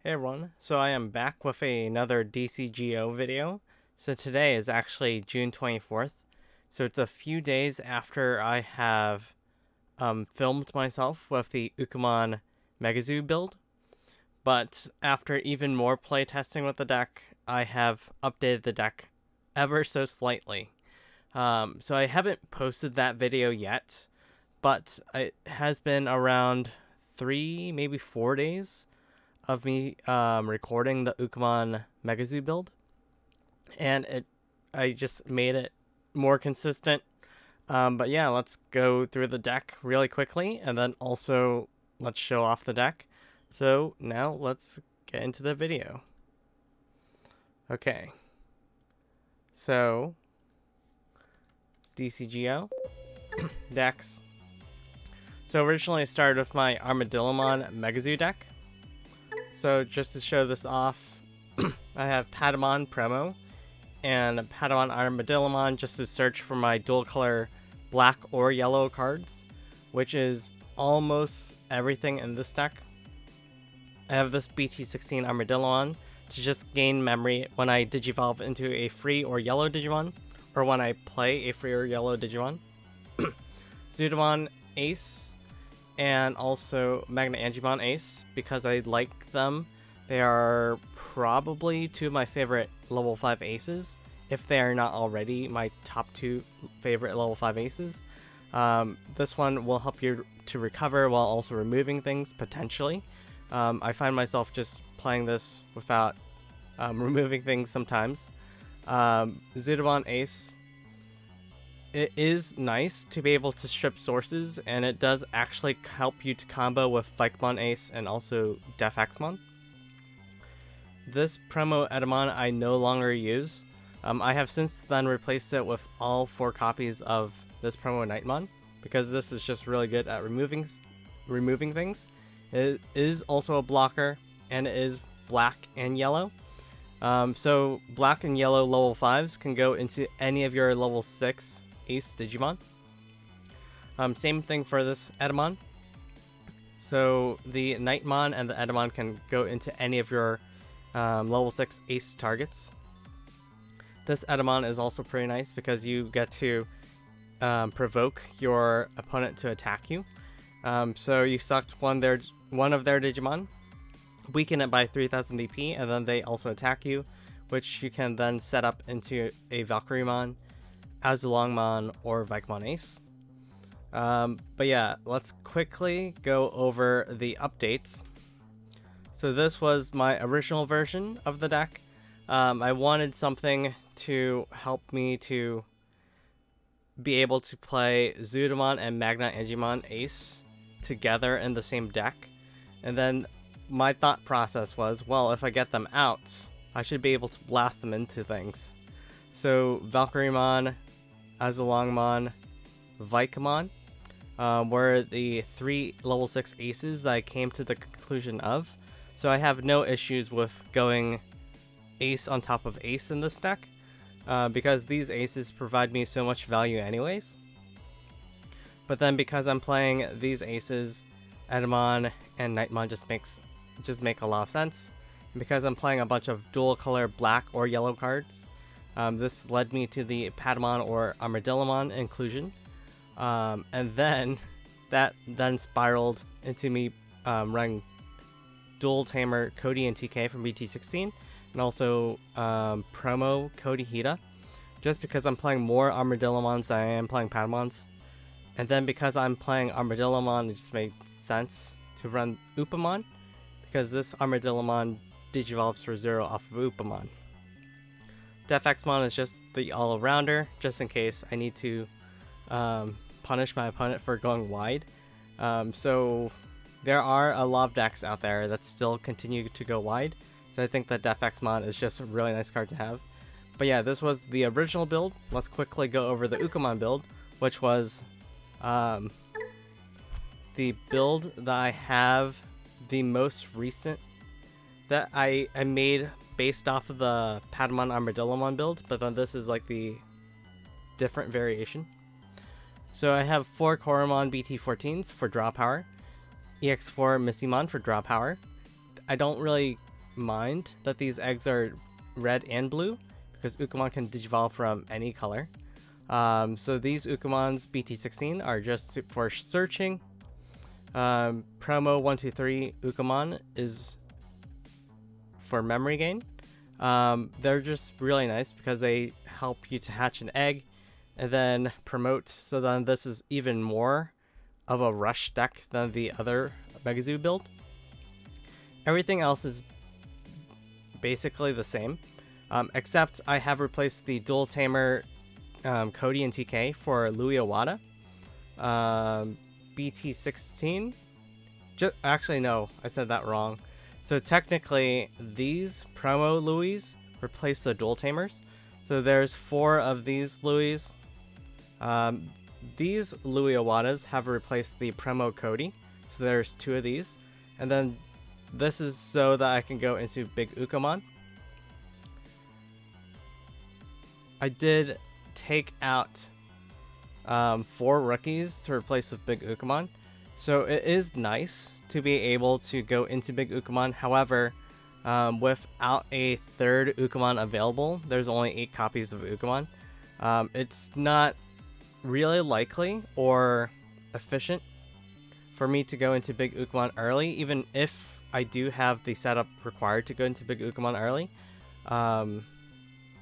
Hey everyone, so I am back with another DCGO video. So today is actually June 24th, so it's a few days after I have filmed myself with the Ukkomon MegaZoo build. But after even more playtesting with the deck, I have updated the deck ever so slightly. So I haven't posted that video yet, but it has been around 3, maybe 4 days of me recording the Ukkomon MegaZoo build, and I just made it more consistent. But yeah, let's go through the deck really quickly, and then also let's show off the deck. So now let's get into the video. Okay, so DCGO decks. So originally I started with my Armadillomon MegaZoo deck. So just to show this off, I have Patamon Promo and Patamon Armadillomon just to search for my dual color black or yellow cards, which is almost everything in this deck. I have this BT16 Armadillomon to just gain memory when I digivolve into a free or yellow Digimon, or when I play a free or yellow Digimon. Zoodamon Ace, and also Magna Angimon Ace, because I like them. They are probably two of my favorite level 5 aces, if they are not already my top 2 favorite level 5 aces. This one will help you to recover while also removing things, potentially. I find myself just playing this without removing things sometimes. Zoodamon Ace, it is nice to be able to strip sources, and it does actually help you to combo with Ukkomon Ace and also Defaxmon. This promo Edamon I no longer use. I have since then replaced it with all 4 copies of this promo Nightmon, because this is just really good at removing things. It is also a blocker, and it is black and yellow. So black and yellow level 5s can go into any of your level 6 Ace Digimon. Same thing for this Edamon. So the Nightmon and the Edamon can go into any of your level 6 Ace targets. This Edamon is also pretty nice because you get to provoke your opponent to attack you. So you select one of their Digimon, weaken it by 3000 DP, and then they also attack you, which you can then set up into a Valkyriermon, Azulongmon, or Ukkomon Ace. But yeah, let's quickly go over the updates. So this was my original version of the deck. I wanted something to help me to be able to play Zoodamon and Magna Angimon Ace together in the same deck. And then my thought process was, well, if I get them out, I should be able to blast them into things. So Valkyriermon, Azulongmon, Ukkomon were the 3 level 6 aces that I came to the conclusion of. So I have no issues with going ace on top of ace in this deck, because these aces provide me so much value anyways. But then because I'm playing these aces, Edamon and Nightmon just make a lot of sense. And because I'm playing a bunch of dual color black or yellow cards, this led me to the Patamon or Armadillomon inclusion. And then that then spiraled into me running Dual Tamer Cody and TK from BT16, and also promo Cody Hida, just because I'm playing more Armadillomons than I am playing Patamons. And then because I'm playing Armadillomon, it just made sense to run Ukkomon, because this Armadillomon digivolves for 0 off of Ukkomon. Defaxmon is just the all-arounder, just in case I need to punish my opponent for going wide. So there are a lot of decks out there that still continue to go wide, so I think that Defaxmon is just a really nice card to have. But yeah, this was the original build. Let's quickly go over the Ukkomon build, which was the build that I have the most recent, that I made based off of the Patamon Armadillomon build, but then this is like the different variation. So I have 4 Koromon BT14s for draw power, EX4 Missymon for draw power. I don't really mind that these eggs are red and blue, because Ukkomon can digivolve from any color. So these Ukkomon's BT16 are just for searching. Promo 123 Ukkomon is for memory gain. They're just really nice because they help you to hatch an egg and then promote. So then this is even more of a rush deck than the other MegaZoo build. Everything else is basically the same, except I have replaced the dual tamer Cody and TK for Louis Iwata. BT16. Actually, no, I said that wrong. So technically, these promo Louis replace the dual tamers. So there's 4 of these Louis. These Louis Iwatas have replaced the promo Cody. So there's 2 of these. And then this is so that I can go into Big Ukkomon. I did take out 4 rookies to replace with Big Ukkomon. So it is nice to be able to go into Big Ukkomon. However, without a 3rd Ukkomon available, there's only 8 copies of Ukkomon. It's not really likely or efficient for me to go into Big Ukkomon early, even if I do have the setup required to go into Big Ukkomon early.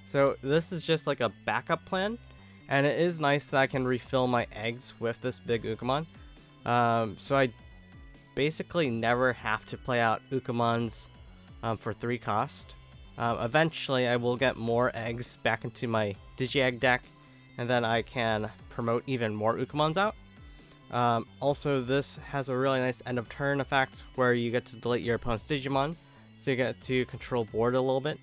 So this is just like a backup plan, and it is nice that I can refill my eggs with this Big Ukkomon. So I basically never have to play out Ukkomons for 3 cost. Eventually I will get more eggs back into my Digi-Egg deck, and then I can promote even more Ukkomons out. Also, this has a really nice end of turn effect where you get to delete your opponent's Digimon, so you get to control board a little bit.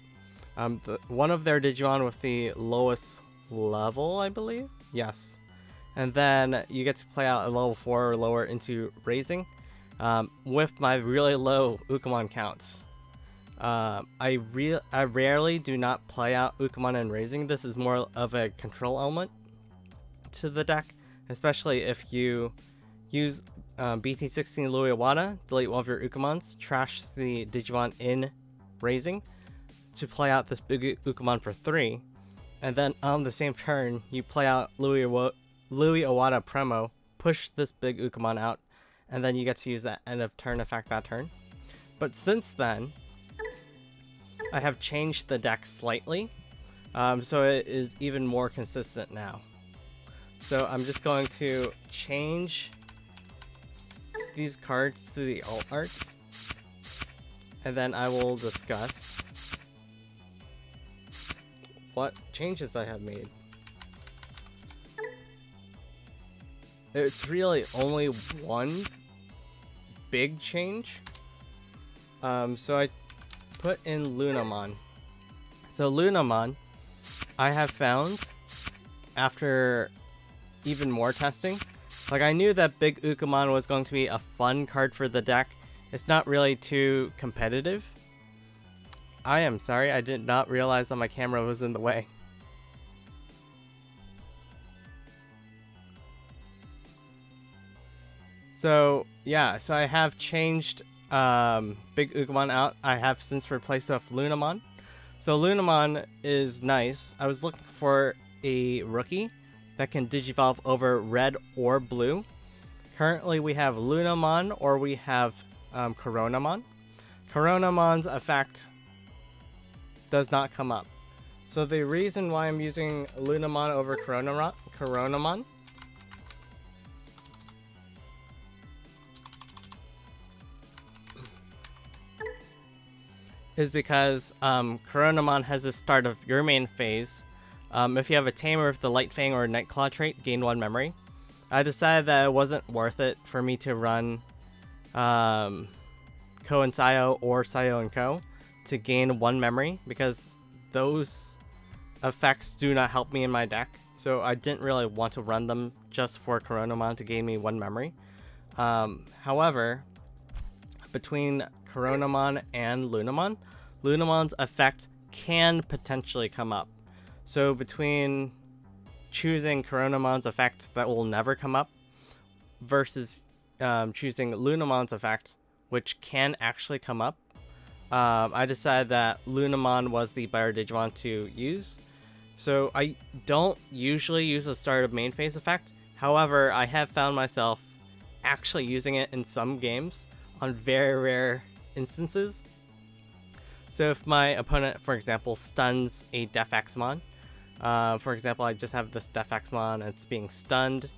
One of their Digimon with the lowest level, I believe? Yes. And then you get to play out a level 4 or lower into Raising. With my really low Ukkomon counts. I rarely do not play out Ukkomon and Raising. This is more of a control element to the deck, especially if you use BT16 Louis Iwata, delete one of your Ukkomons, trash the Digimon in Raising to play out this big Ukkomon for 3, and then on the same turn you play out Louis Iwata promo, push this big Ukkomon out, and then you get to use that end of turn effect that turn. But since then, I have changed the deck slightly, so it is even more consistent now. So I'm just going to change these cards to the alt arts, and then I will discuss what changes I have made. It's really only one big change. So I put in Lunamon. So Lunamon, I have found after even more testing, like I knew that Big Ukkomon was going to be a fun card for the deck. It's not really too competitive. I am sorry, I did not realize that my camera was in the way. So yeah, so I have changed Big Ukkomon out. I have since replaced it with Lunamon. So Lunamon is nice. I was looking for a rookie that can digivolve over red or blue. Currently we have Lunamon or we have Coronamon. Coronamon's effect does not come up. So the reason why I'm using Lunamon over Coronamon is because Coronamon has the start of your main phase. If you have a Tamer with the Light Fang or Nightclaw trait, gain 1 memory. I decided that it wasn't worth it for me to run Ko and Sayo or Sayo and Ko to gain 1 memory, because those effects do not help me in my deck. So I didn't really want to run them just for Coronamon to gain me 1 memory. However, between Coronamon and Lunamon, Lunamon's effect can potentially come up. So between choosing Coronamon's effect that will never come up versus choosing Lunamon's effect, which can actually come up, I decided that Lunamon was the better Digimon to use. So I don't usually use the start of main phase effect. However, I have found myself actually using it in some games on very rare instances. So if my opponent, for example, stuns a Def Axmon, for example, I just have this Def Axmon and it's being stunned,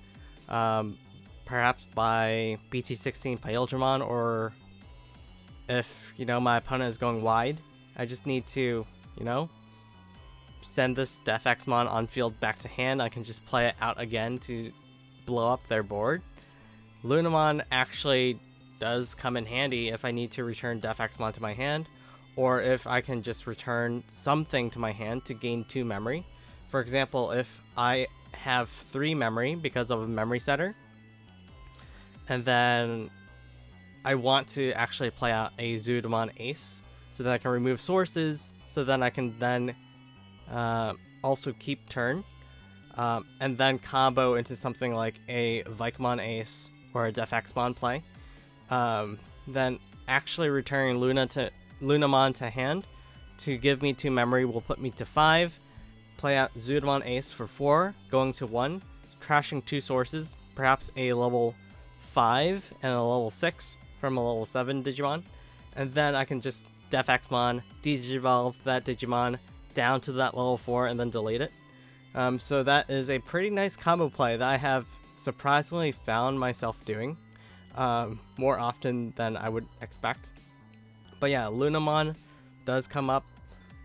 perhaps by BT16 Pyldramon, or if, my opponent is going wide, I just need to, send this Def Axmon on field back to hand. I can just play it out again to blow up their board. Lunamon actually does come in handy if I need to return Def Axmon to my hand, or if I can just return something to my hand to gain 2 memory. For example, if I have 3 memory because of a memory setter, and then I want to actually play out a Zoodamon Ace so that I can remove sources, so then I can then also keep turn, and then combo into something like a Vikemon Ace or a Def Axmon play. Then actually returning Lunamon to hand to give me 2 memory will put me to 5. Play out Zoodamon Ace for 4, going to 1, trashing 2 sources, perhaps a level 5 and a level 6 from a level 7 Digimon, and then I can just Def Axmon, Digivolve that Digimon down to that level 4 and then delete it. So that is a pretty nice combo play that I have surprisingly found myself doing more often than I would expect. But yeah, Lunamon does come up.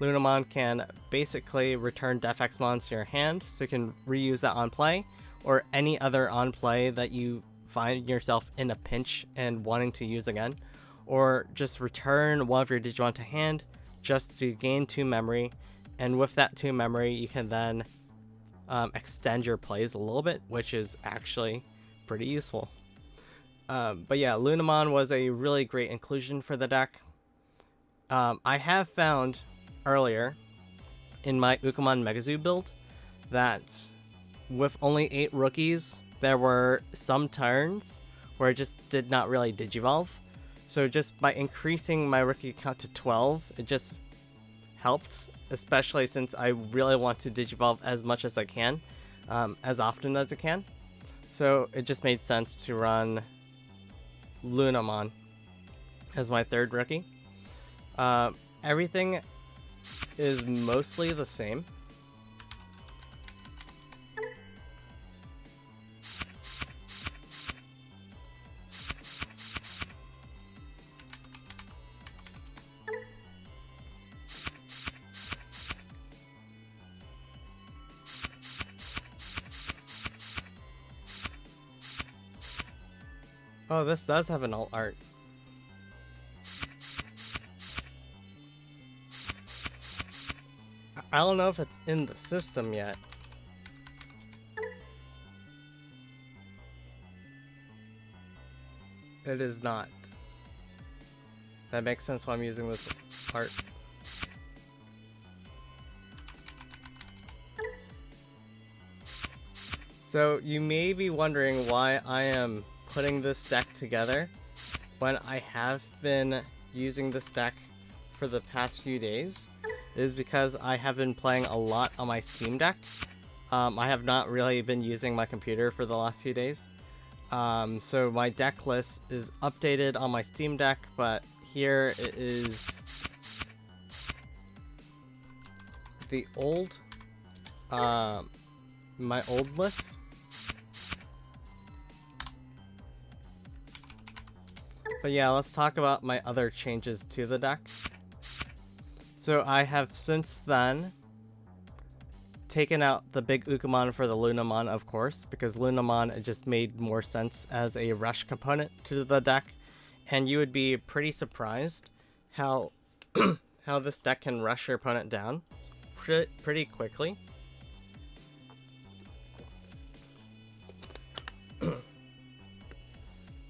Lunamon can basically return Def Axmons to your hand, so you can reuse that on play, or any other on play that you find yourself in a pinch and wanting to use again, or just return one of your Digimon to hand just to gain 2 memory, and with that 2 memory you can then extend your plays a little bit, which is actually pretty useful. But yeah, Lunamon was a really great inclusion for the deck. I have found earlier in my Ukkomon MegaZoo build that with only 8 rookies, there were some turns where I just did not really Digivolve. So just by increasing my rookie count to 12, it just helped, especially since I really want to Digivolve as much as I can, as often as I can. So it just made sense to run Lunamon as my 3rd rookie. Everything is mostly the same. Oh, this does have an alt art. I don't know if it's in the system yet. It is not. That makes sense why I'm using this art. So you may be wondering why I am putting this deck together when I have been using this deck for the past few days. It is because I have been playing a lot on my Steam Deck. I have not really been using my computer for the last few days. So my deck list is updated on my Steam Deck, but here it is the old, my old list. But yeah, let's talk about my other changes to the deck. So I have since then taken out the big Ukkomon for the Lunamon, of course, because Lunamon just made more sense as a rush component to the deck, and you would be pretty surprised how how this deck can rush your opponent down pretty quickly.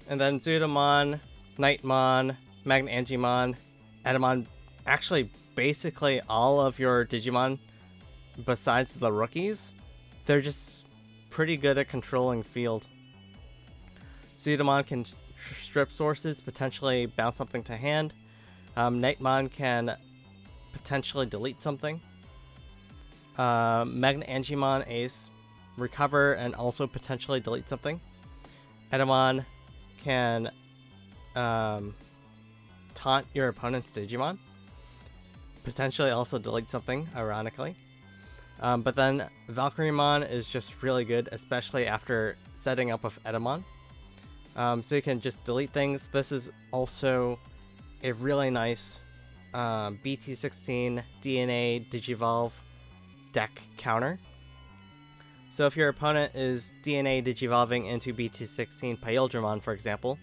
And then Zoodamon, Nightmon, Magnangimon, Edamon, actually basically all of your Digimon besides the rookies, they're just pretty good at controlling field. Zoodamon can strip sources, potentially bounce something to hand. Nightmon can potentially delete something. Magnanimon Ace, recover and also potentially delete something. Edamon can taunt your opponent's Digimon, potentially also delete something, ironically. But then Valkyriemon is just really good, especially after setting up with Edamon. So you can just delete things. This is also a really nice BT16 DNA Digivolve deck counter. So if your opponent is DNA Digivolving into BT16 Pyldramon, for example,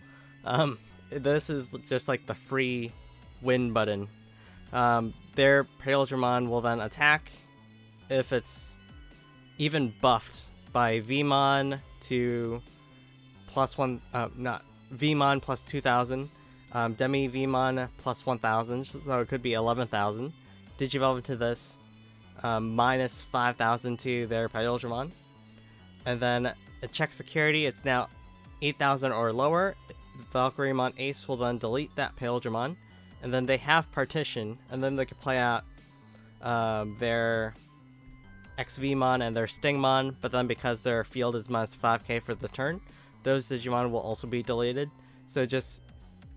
this is just like the free win button. Their Pyldramon will then attack if it's even buffed by Vmon to +1, not Vmon plus 2000, Demi Vmon plus 1000, so it could be 11,000. Digivolve into this, minus 5,000 to their Pyldramon. And then it checks security, it's now 8,000 or lower. Valkyriemon Ace will then delete that Pyldramon, and then they have partition, and then they can play out their XVmon and their Stingmon, but then because their field is minus 5k for the turn, those Digimon will also be deleted. So it just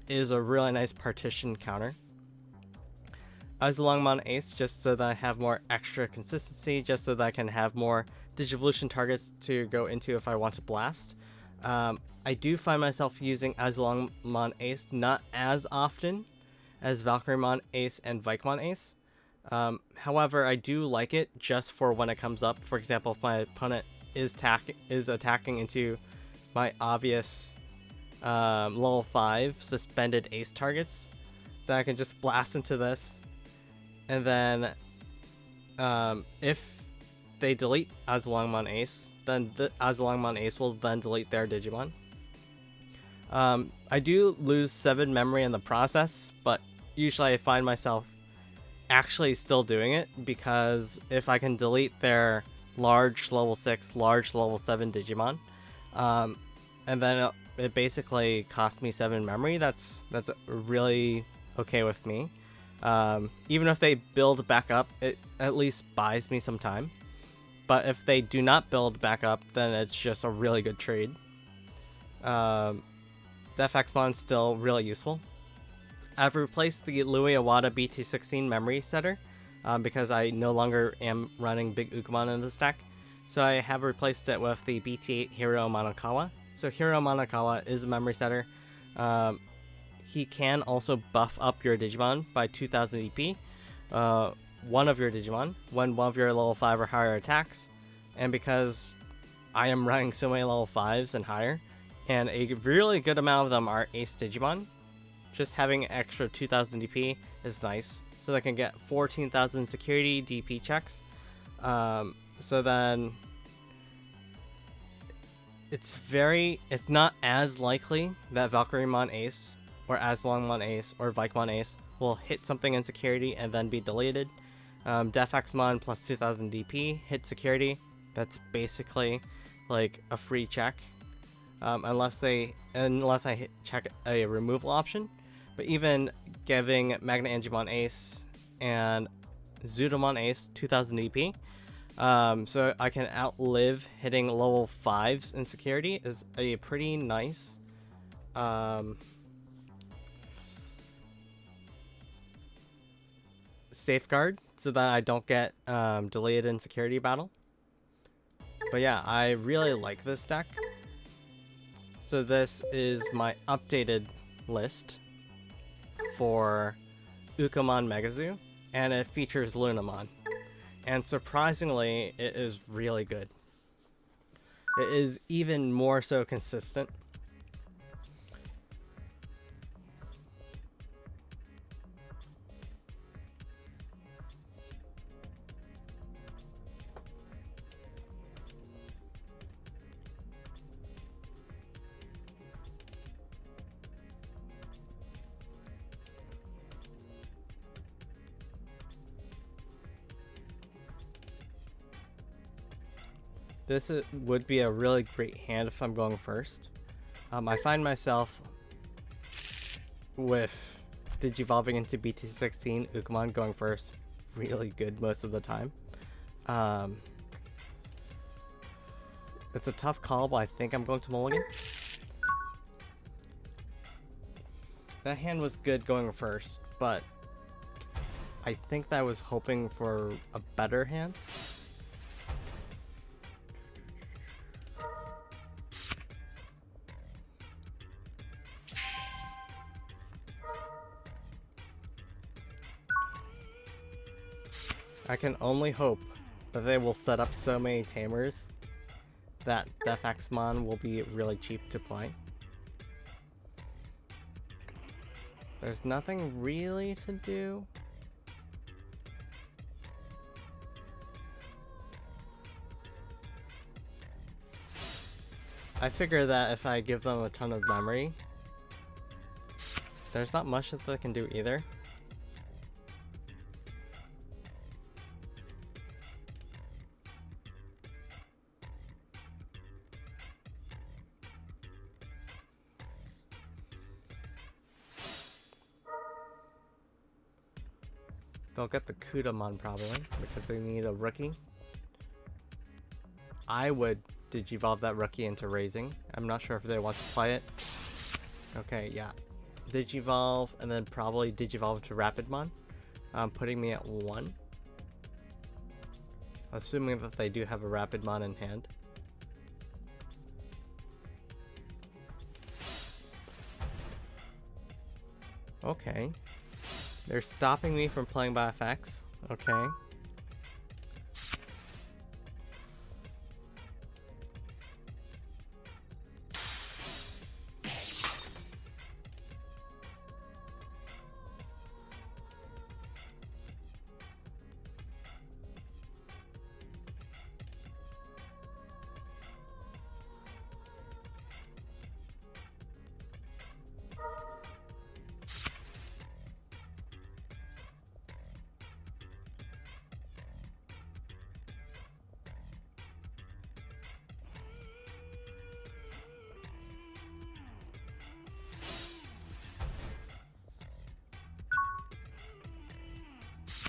is a really nice partition counter. Azulongmon Ace, just so that I have more extra consistency, just so that I can have more Digivolution targets to go into if I want to blast. I do find myself using Azulongmon Ace not as often as Valkyriemon Ace and Vikemon Ace. However, I do like it just for when it comes up. For example, if my opponent is attacking into my obvious level 5 suspended Ace targets, then I can just blast into this. And then if they delete Azulongmon Ace, then the Azulongmon Ace will then delete their Digimon. I do lose 7 memory in the process, but usually I find myself actually still doing it, because if I can delete their large level 6, large level 7 Digimon, and then it basically cost me 7 memory, that's really okay with me. Even if they build back up, it at least buys me some time. But if they do not build back up, then it's just a really good trade. Defxmon's still really useful. I've replaced the Louis Iwata BT16 memory setter because I no longer am running Big Ukkomon in this deck. So I have replaced it with the BT8 Hiro Monokawa. So Hiro Monokawa is a memory setter. He can also buff up your Digimon by 2000 EP. One of your Digimon when one of your level 5 or higher attacks. And because I am running so many level 5s and higher, and a really good amount of them are Ace Digimon, just having extra 2000 DP is nice. So they can get 14,000 security DP checks. So then it's not as likely that Valkyriemon Ace or Azulongmon Ace or Vikemon Ace will hit something in security and then be deleted. Defxmon plus 2000 DP hit security. That's basically like a free check, unless I check a removal option. But even giving Magnanimon Ace and Zudomon Ace 2000 DP, so I can outlive hitting level 5s in security, is a pretty nice safeguard, so that I don't get deleted in security battle. But yeah, I really like this deck. So this is my updated list for Ukkomon MegaZoo, and it features Lunamon. And surprisingly, it is really good. It is even more so consistent. This would be a really great hand if I'm going first. I find myself with digivolving into BT16, Ukkomon going first, really good most of the time. It's a tough call, but I think I'm going to mulligan. That hand was good going first, but I think that I was hoping for a better hand. I can only hope that they will set up so many tamers that Defexmon will be really cheap to play. There's nothing really to do. I figure that if I give them a ton of memory, there's not much that they can do either. They'll get the Ukkomon probably, because they need a rookie. I would digivolve that rookie into Raising. I'm not sure if they want to play it. Okay, yeah. Digivolve, and then probably digivolve to Rapidmon, putting me at 1. Assuming that they do have a Rapidmon in hand. Okay. They're stopping me from playing by FX. Okay.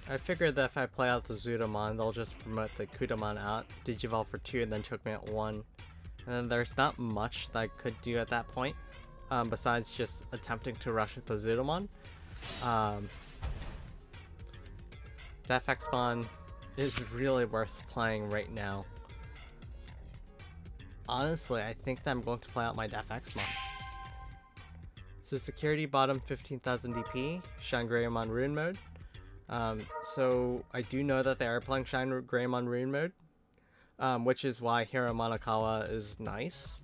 I figured that if I play out the Zudomon, they'll just promote the Ukkomon out, digivolve for 2, and then choke me at 1. And then there's not much that I could do at that point, besides just attempting to rush with the Zudomon. Defexmon is really worth playing right now. Honestly, I think that I'm going to play out my Defexmon. So security bottom 15,000 DP, Shine Greymon Rune mode. So I do know that they are playing Shine Greymon Rune mode, which is why Hero Monokawa is nice.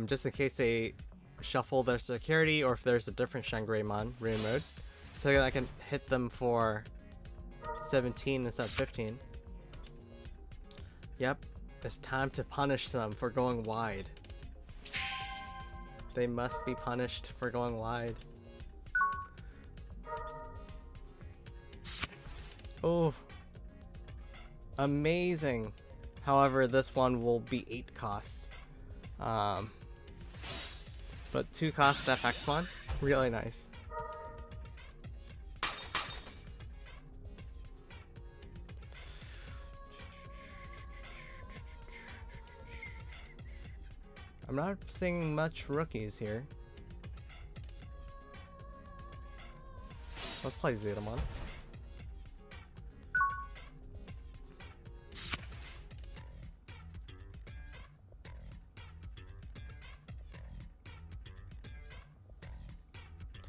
Just in case they shuffle their security, or if there's a different Shine Greymon Rune mode, so that I can hit them for 17 instead of 15. Yep, it's time to punish them for going wide. They must be punished for going wide. Oh, amazing. However, this one will be 8 cost. But 2 cost FX1, really nice. I'm not seeing much rookies here. Let's play Zudomon.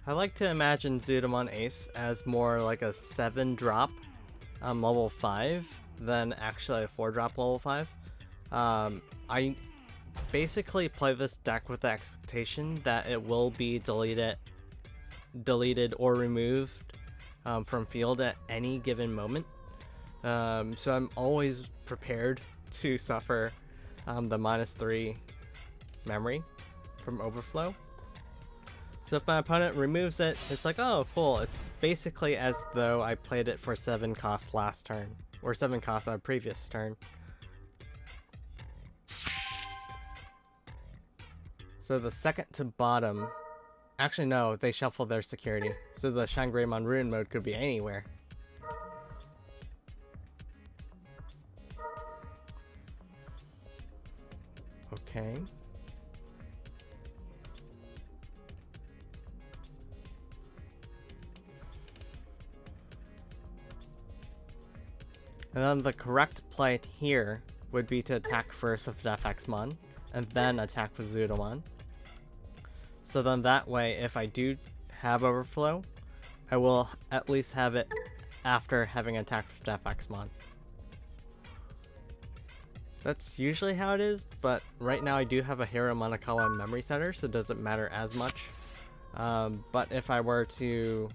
I like to imagine Zudomon Ace as more like a 7 drop level 5 than actually a 4 drop level 5. I basically play this deck with the expectation that it will be deleted or removed from field at any given moment. So I'm always prepared to suffer the -3 memory from overflow. So if my opponent removes it, it's like, oh cool, it's basically as though I played it for 7 cost last turn, or 7 cost on a previous turn. So the second to bottom Actually, no, they shuffled their security, so the Shangreimon Ruin mode could be anywhere. Okay. And then the correct play here would be to attack first with Defexmon, and then attack with Zudomon. So then that way, if I do have Overflow, I will at least have it after having attacked with Defexmon. That's usually how it is, but right now I do have a Hero Manakawa Memory Center, so it doesn't matter as much. But if I were to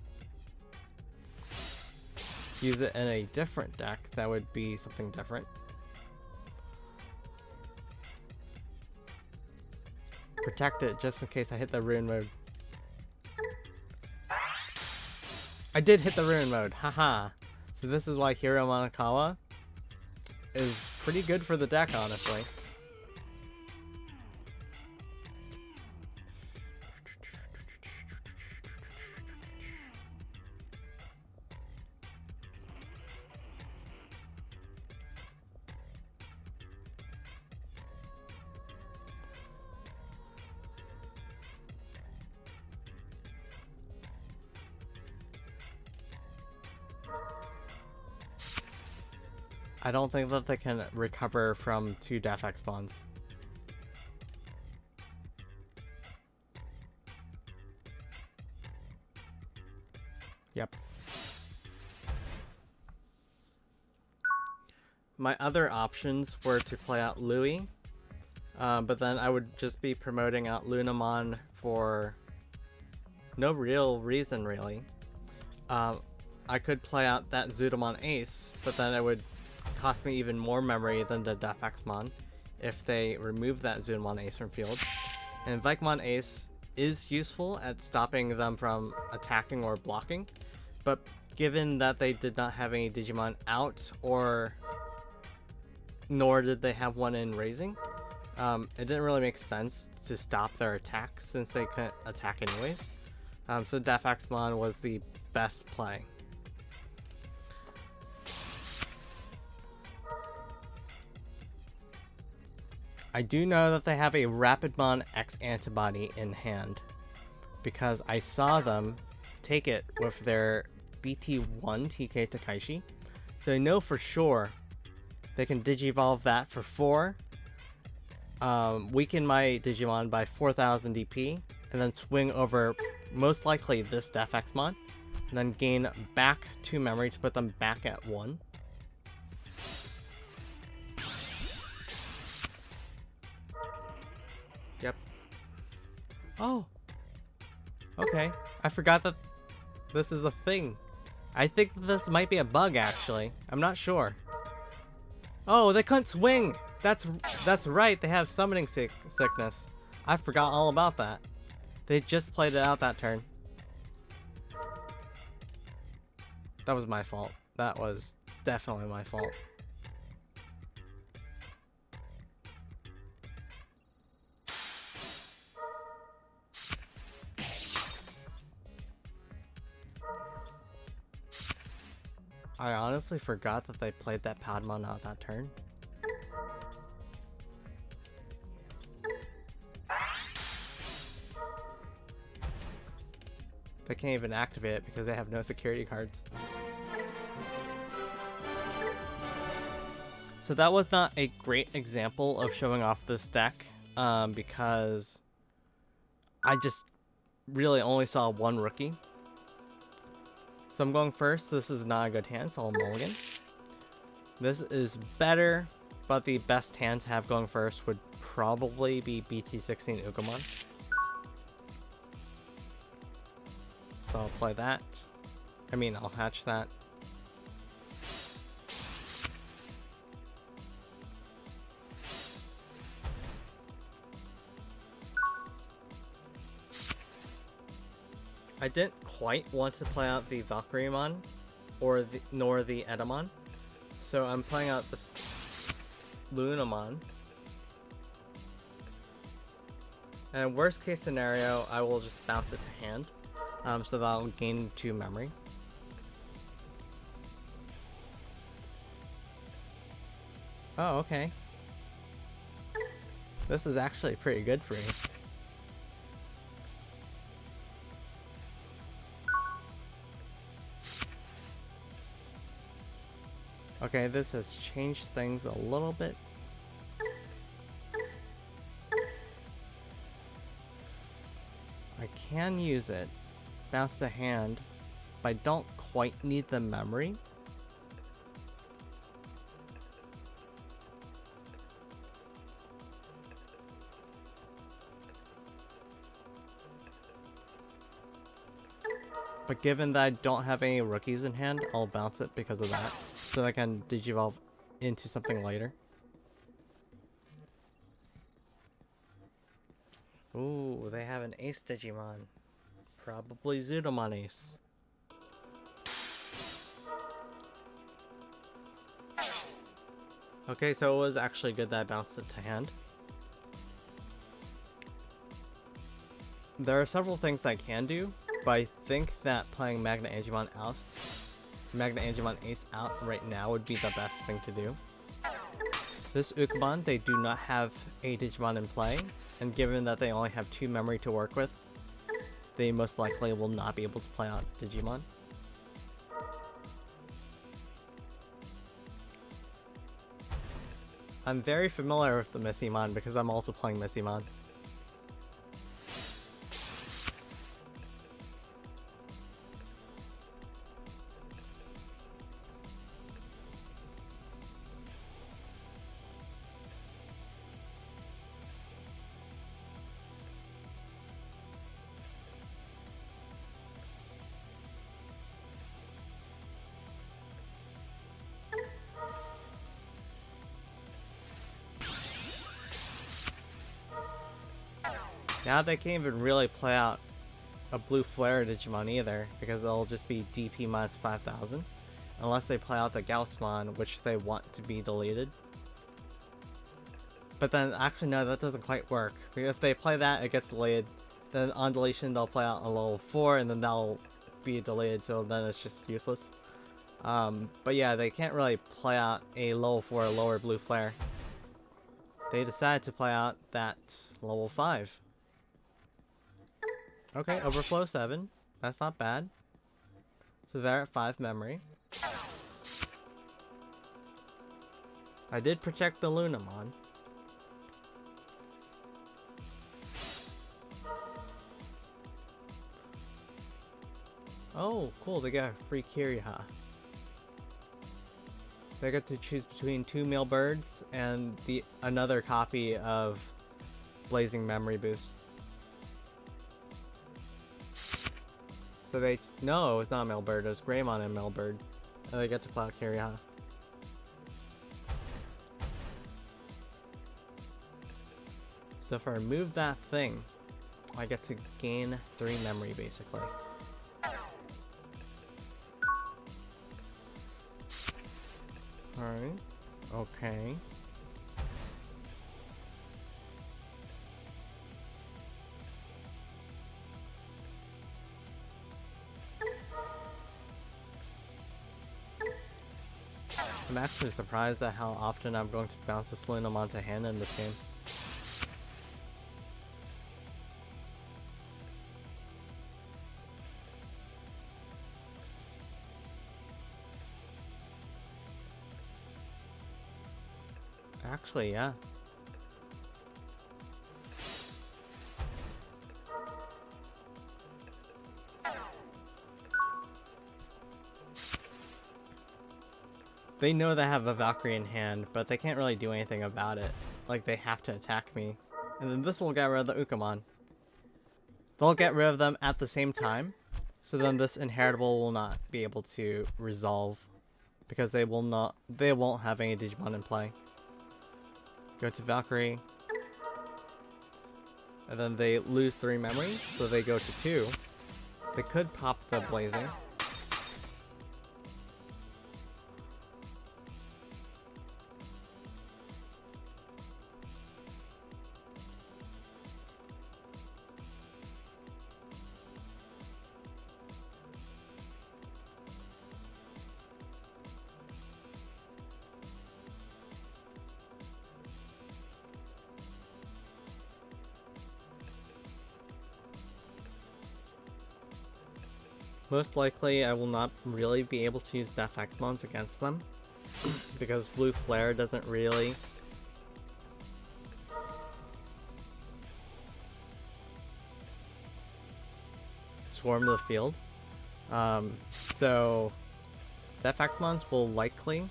use it in a different deck, that would be something different. Protect it just in case I hit the Ruin mode. I did hit the Ruin mode, haha. So this is why Hero Manakawa is pretty good for the deck, honestly. I don't think that they can recover from 2 Defex spawns. Yep. My other options were to play out Louis, but then I would just be promoting out Lunamon for no real reason, really. I could play out that Zudomon Ace, but then it would cost me even more memory than the Defexmon if they remove that Zudomon Ace from field. And Vikemon Ace is useful at stopping them from attacking or blocking, but given that they did not have any Digimon out, nor did they have one in raising, it didn't really make sense to stop their attack since they couldn't attack anyways. So Defexmon was the best play. I do know that they have a Rapidmon X antibody in hand, because I saw them take it with their BT1 TK Takaishi, so I know for sure they can Digivolve that for 4, weaken my Digimon by 4000 DP, and then swing over most likely this Defexmon, and then gain back 2 memory to put them back at 1. Yep. Oh. Okay. I forgot that this is a thing. I think this might be a bug, actually. I'm not sure. Oh, they couldn't swing! That's right, they have summoning sickness. I forgot all about that. They just played it out that turn. That was my fault. That was definitely my fault. I honestly forgot that they played that Padmon out that turn. They can't even activate it because they have no security cards. So that was not a great example of showing off this deck, because I just really only saw one rookie. So I'm going first. This is not a good hand, so I'll mulligan. This is better, but the best hand to have going first would probably be BT16 Ukkomon. So I'll play that. I'll hatch that. I didn't quite want to play out the Valkyriemon nor the Edamon, so I'm playing out this Lunamon. And worst case scenario, I will just bounce it to hand, so that I'll gain 2 memory. Oh, okay. This is actually pretty good for me. Okay, this has changed things a little bit. I can use it, bounce the hand, but I don't quite need the memory. But given that I don't have any rookies in hand, I'll bounce it because of that, so I can digivolve into something later. Ooh, they have an Ace Digimon. Probably Zudomon Ace. Okay, so it was actually good that I bounced it to hand. There are several things I can do, but I think that playing Magna Angemon Ace out right now would be the best thing to do. This Ukkomon, they do not have a Digimon in play, and given that they only have 2 memory to work with, they most likely will not be able to play out Digimon. I'm very familiar with the Missymon because I'm also playing Missymon. Now they can't even really play out a blue flare Digimon either, because it'll just be DP minus 5000. Unless they play out the Gaussmon, which they want to be deleted. But then, actually no, that doesn't quite work. If they play that, it gets deleted. Then on deletion, they'll play out a level 4, and then that'll be deleted, so then it's just useless. But yeah, they can't really play out a level 4 lower blue flare. They decided to play out that level 5. Okay, overflow 7. That's not bad. So they're at 5 memory. I did protect the Lunamon. Oh, cool, they got a free Kiriha. They get to choose between 2 male birds and another copy of Blazing Memory Boost. So no, it was not a male bird, it was Greymon and male bird. And they get to plow Kiriha. So if I remove that thing, I get to gain 3 memory basically. Alright, okay. I'm actually surprised at how often I'm going to bounce this Lunamon to hand in this game. Actually, yeah. They know they have a Valkyrie in hand, but they can't really do anything about it. Like, they have to attack me. And then this will get rid of the Ukkomon. They'll get rid of them at the same time, so then this inheritable will not be able to resolve, because they won't have any Digimon in play. Go to Valkyrie. And then they lose 3 memory, so they go to 2. They could pop the Blazing. Most likely I will not really be able to use Def Exmons against them because Blue Flare doesn't really swarm the field. So Def Exmons will likely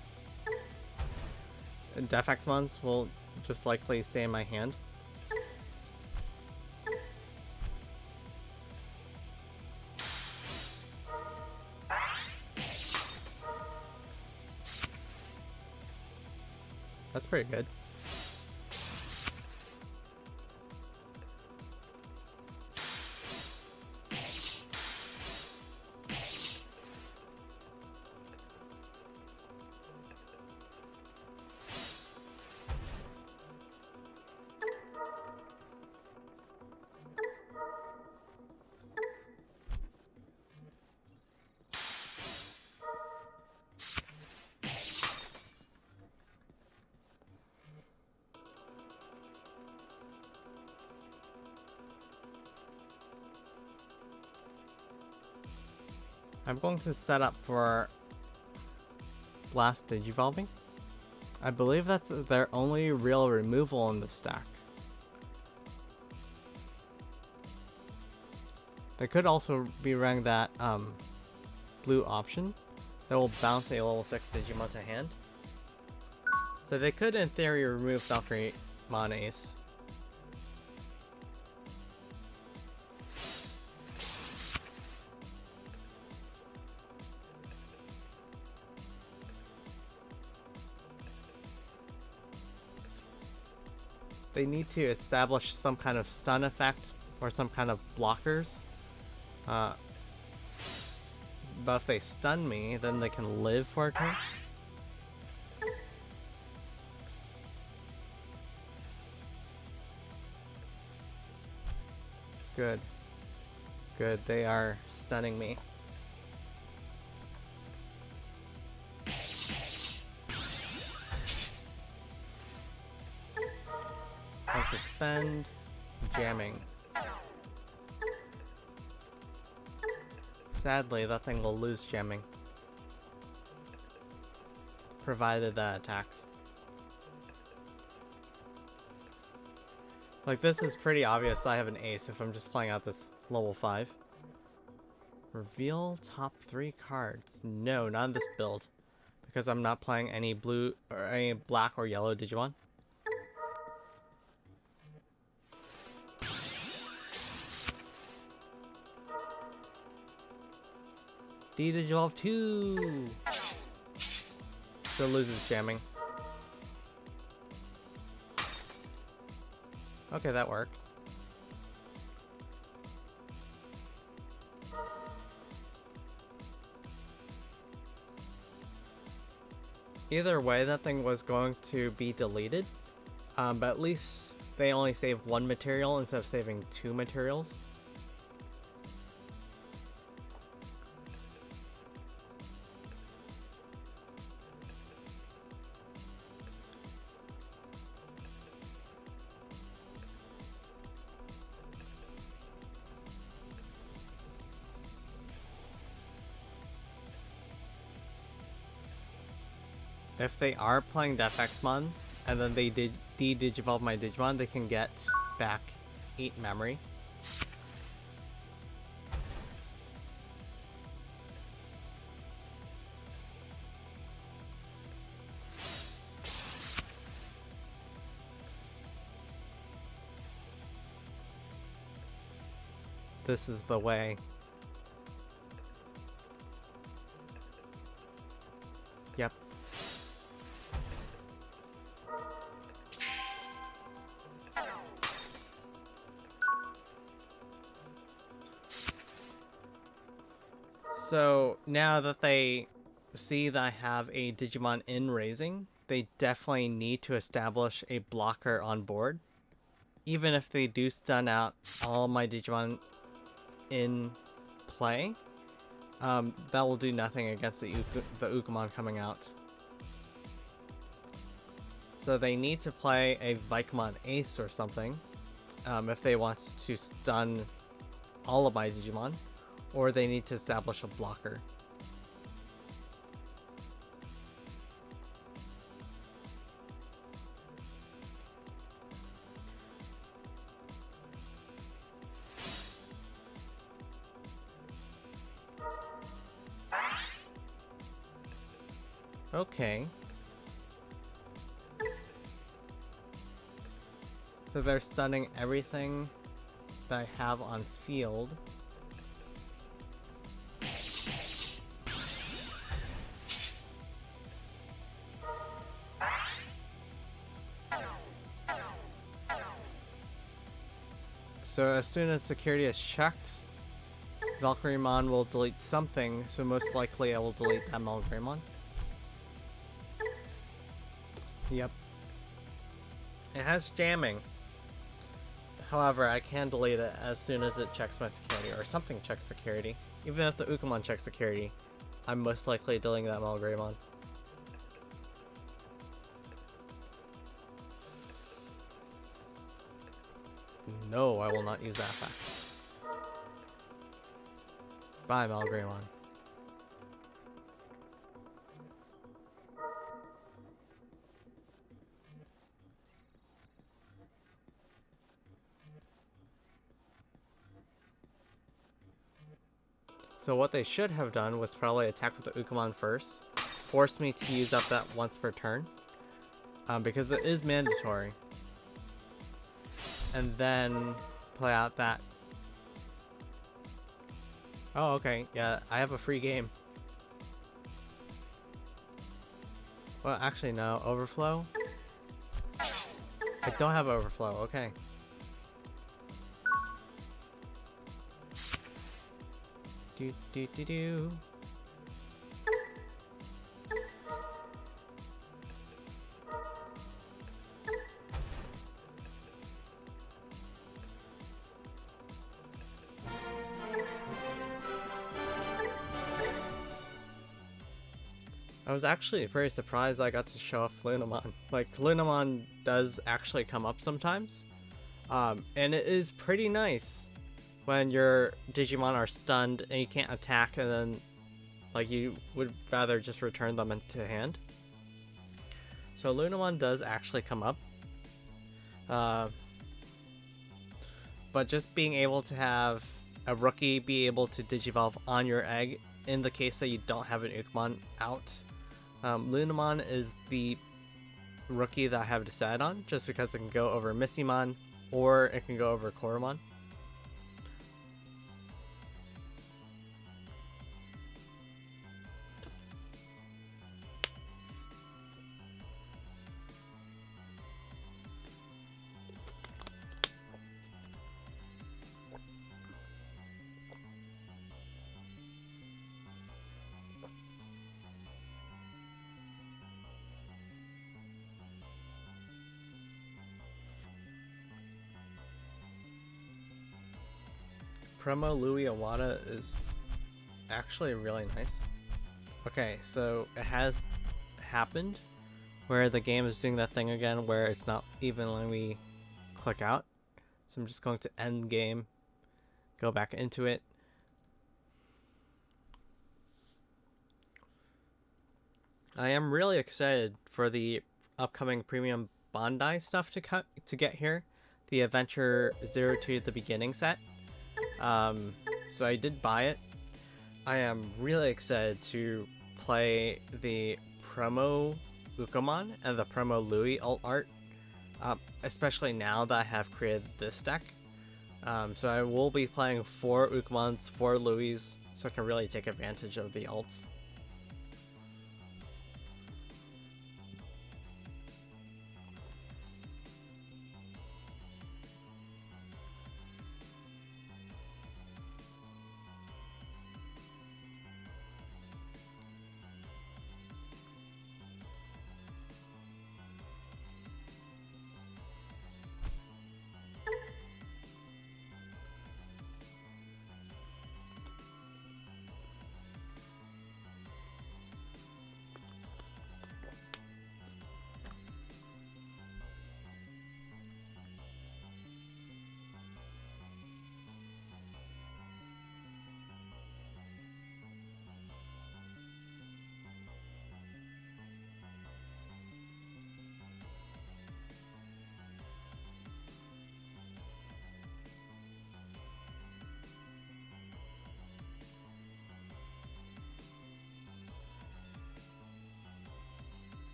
just likely stay in my hand. That's pretty good. I'm going to set up for Blast Digivolving. I believe that's their only real removal in the stack. They could also be running that blue option that will bounce a level 6 Digimon to hand. So they could in theory remove Valkyrie Ace. They need to establish some kind of stun effect or some kind of blockers. But if they stun me, then they can live for a turn. Good. Good, they are stunning me. Suspend, jamming. Sadly, that thing will lose jamming, provided that attacks. Like, this is pretty obvious I have an ace if I'm just playing out this level 5. Reveal top 3 cards. No, not in this build, because I'm not playing any blue or any black or yellow Digimon. D-Digivolve 2! Still loses jamming. Okay, that works. Either way, that thing was going to be deleted. But at least they only saved 1 material instead of saving 2 materials. If they are playing Def Exmon, and then they de-digivolve my Digimon, they can get back 8 memory. This is the way. Yep. So now that they see that I have a Digimon in raising, they definitely need to establish a blocker on board. Even if they do stun out all my Digimon in play, that will do nothing against the Ukkomon coming out. So they need to play a Vicomon Ace or something if they want to stun all of my Digimon. or they need to establish a blocker. Okay. So they're stunning everything that I have on field. So as soon as security is checked, Valkyrieomon will delete something, so most likely I will delete that Valkyrieomon. Yep. It has jamming. However, I can delete it as soon as it checks my security, or something checks security. Even if the Ukkomon checks security, I'm most likely deleting that Valkyrieomon. No, I will not use that effect. Bye, Valkyrieomon. So what they should have done was probably attack with the Ukkomon first, force me to use up that once per turn, because it is mandatory, and then play out that. Oh, okay, yeah, I have a free game. Well, actually, no, overflow? I don't have overflow, okay. Do do do do. I was actually very surprised I got to show off Lunamon. Like, Lunamon does actually come up sometimes. And it is pretty nice when your Digimon are stunned and you can't attack, and then like you would rather just return them into hand. So Lunamon does actually come up. But just being able to have a rookie be able to Digivolve on your egg in the case that you don't have an Ukkomon out. Lunamon is the rookie that I have decided on, just because it can go over Missymon or it can go over Koromon. Promo Louis Awada is actually really nice. Okay, so it has happened where the game is doing that thing again where it's not even letting me click out. So I'm just going to end game, go back into it. I am really excited for the upcoming premium Bandai stuff to get here. The Adventure 02 at the beginning set. So I did buy it. I am really excited to play the promo Ukkomon and the promo Louis alt art, especially now that I have created this deck. So I will be playing 4 Ukkomons, 4 Louis, so I can really take advantage of the alts.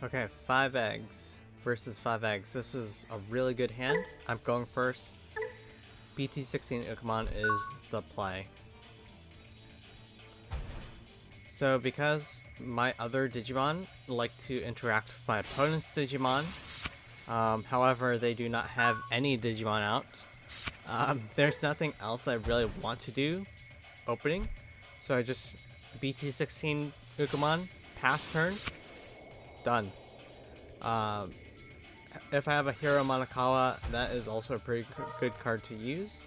Okay, 5 eggs versus 5 eggs. This is a really good hand. I'm going first. BT16 Ukkomon is the play. So because my other Digimon like to interact with my opponent's Digimon, however they do not have any Digimon out, there's nothing else I really want to do opening. So I just BT16 Ukkomon, pass turn, done. If I have a Hero Monokawa, that is also a pretty good card to use.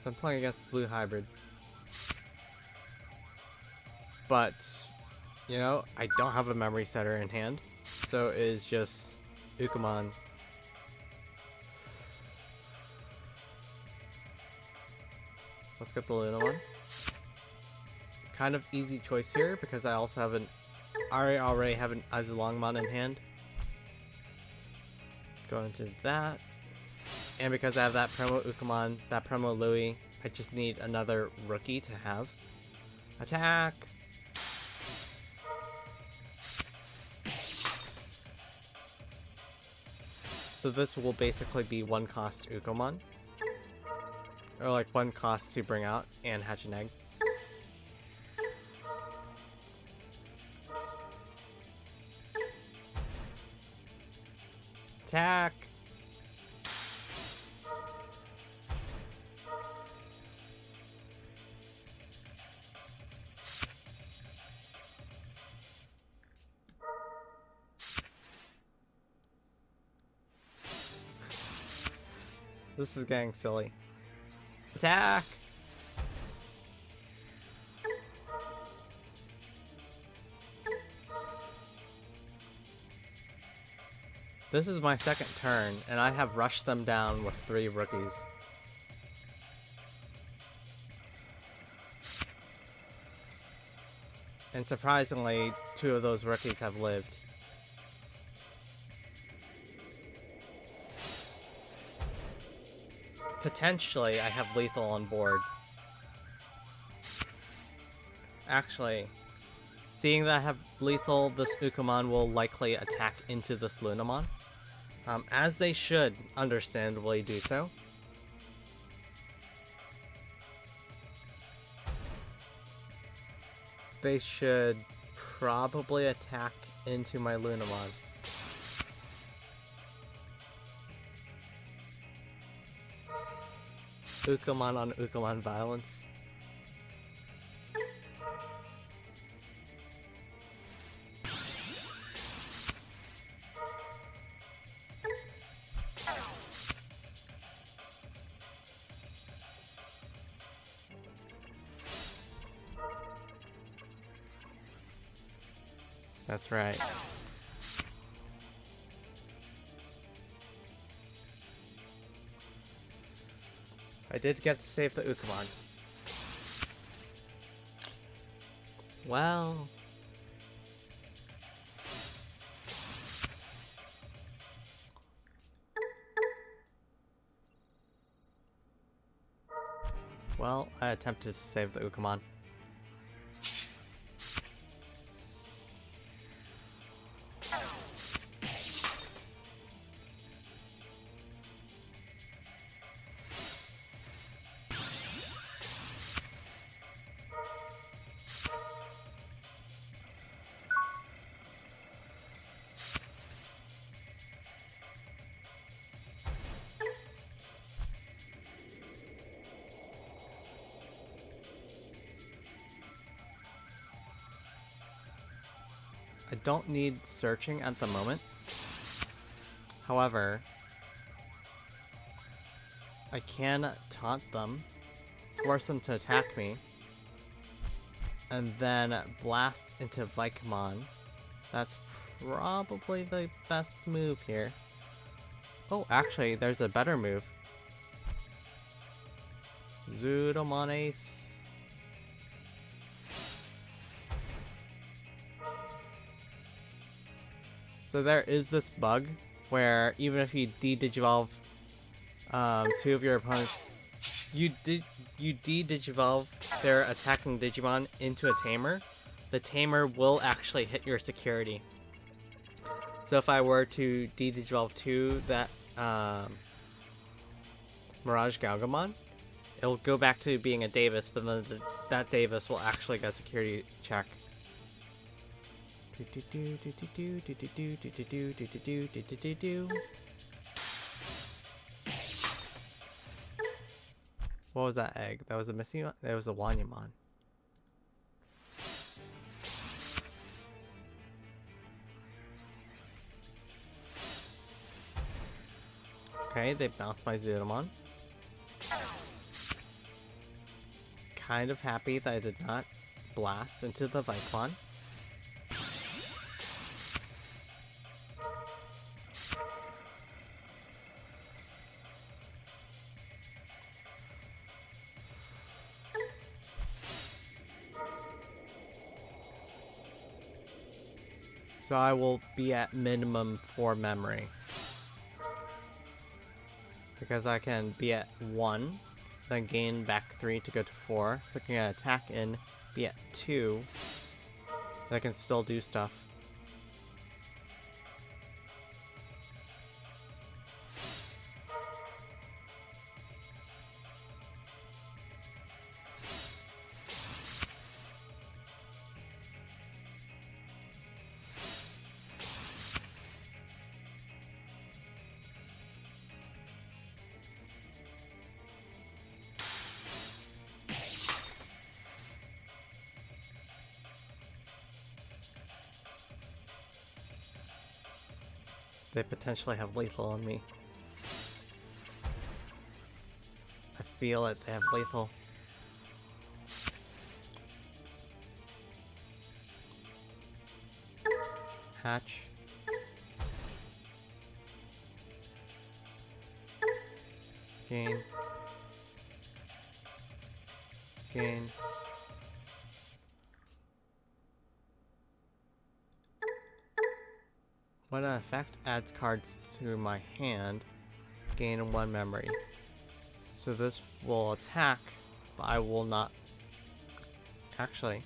So I'm playing against Blue Hybrid. But, you know, I don't have a Memory Setter in hand, so it is just Ukkomon. Let's get the Luna one. Kind of easy choice here because I also have I already have an Azulongmon in hand. Go into that. And because I have that promo Ukkomon, that promo Louis, I just need another rookie to have. Attack! So this will basically be 1 cost Ukkomon. Or like 1 cost to bring out and hatch an egg. Attack! This is getting silly. Attack! This is my second turn, and I have rushed them down with 3 rookies. And surprisingly, 2 of those rookies have lived. Potentially, I have lethal on board. Actually, seeing that I have lethal, this Ukkomon will likely attack into this Lunamon. As they should, understandably, do so. They should probably attack into my Lunamon. Ukkomon on Ukkomon violence. That's right. I did get to save the Ukkomon. Well... Well, I attempted to save the Ukkomon. I don't need searching at the moment. However, I can taunt them, force them to attack me, and then blast into Ukkomon. That's probably the best move here. Oh, actually, there's a better move. Zudomon Ace. So there is this bug where even if you de-digivolve 2 of your opponents, you de-digivolve their attacking Digimon into a tamer, the tamer will actually hit your security. So if I were to de-devolve to that Mirage Galgamon, it'll go back to being a Davis, but then that Davis will actually get a security check. What was that egg? That was a missing one? That was a Wanyamon. Okay, they bounced my Zoodamon. Kind of happy that I did not blast into the Viclon. So I will be at minimum 4 memory. Because I can be at 1, then gain back 3 to go to 4. So I can attack in, be at 2. Then I can still do stuff. They potentially have lethal on me. I feel it, they have lethal. Hatch. Gain. Gain. When an effect adds cards to my hand, gain 1 memory. So this will attack, but I will not... Actually...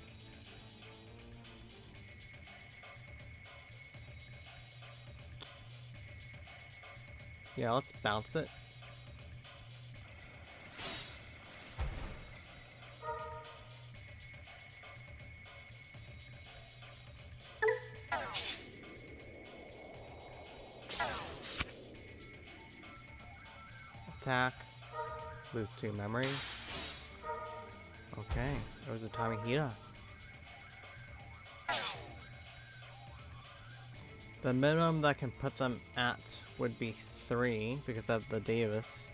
Yeah, let's bounce it. Attack. Lose 2 memory. Okay, it was a Tamihita. The minimum that I can put them at would be 3 because of the Davis.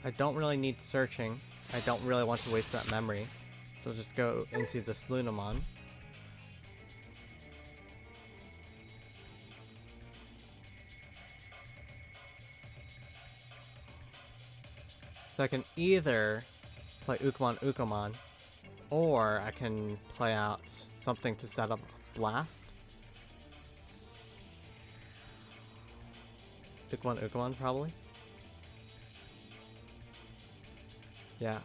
I don't really need searching. I don't really want to waste that memory. So I'll just go into this Lunamon. So I can either play Ukkomon, or I can play out something to set up Blast. Ukkomon probably. Yeah.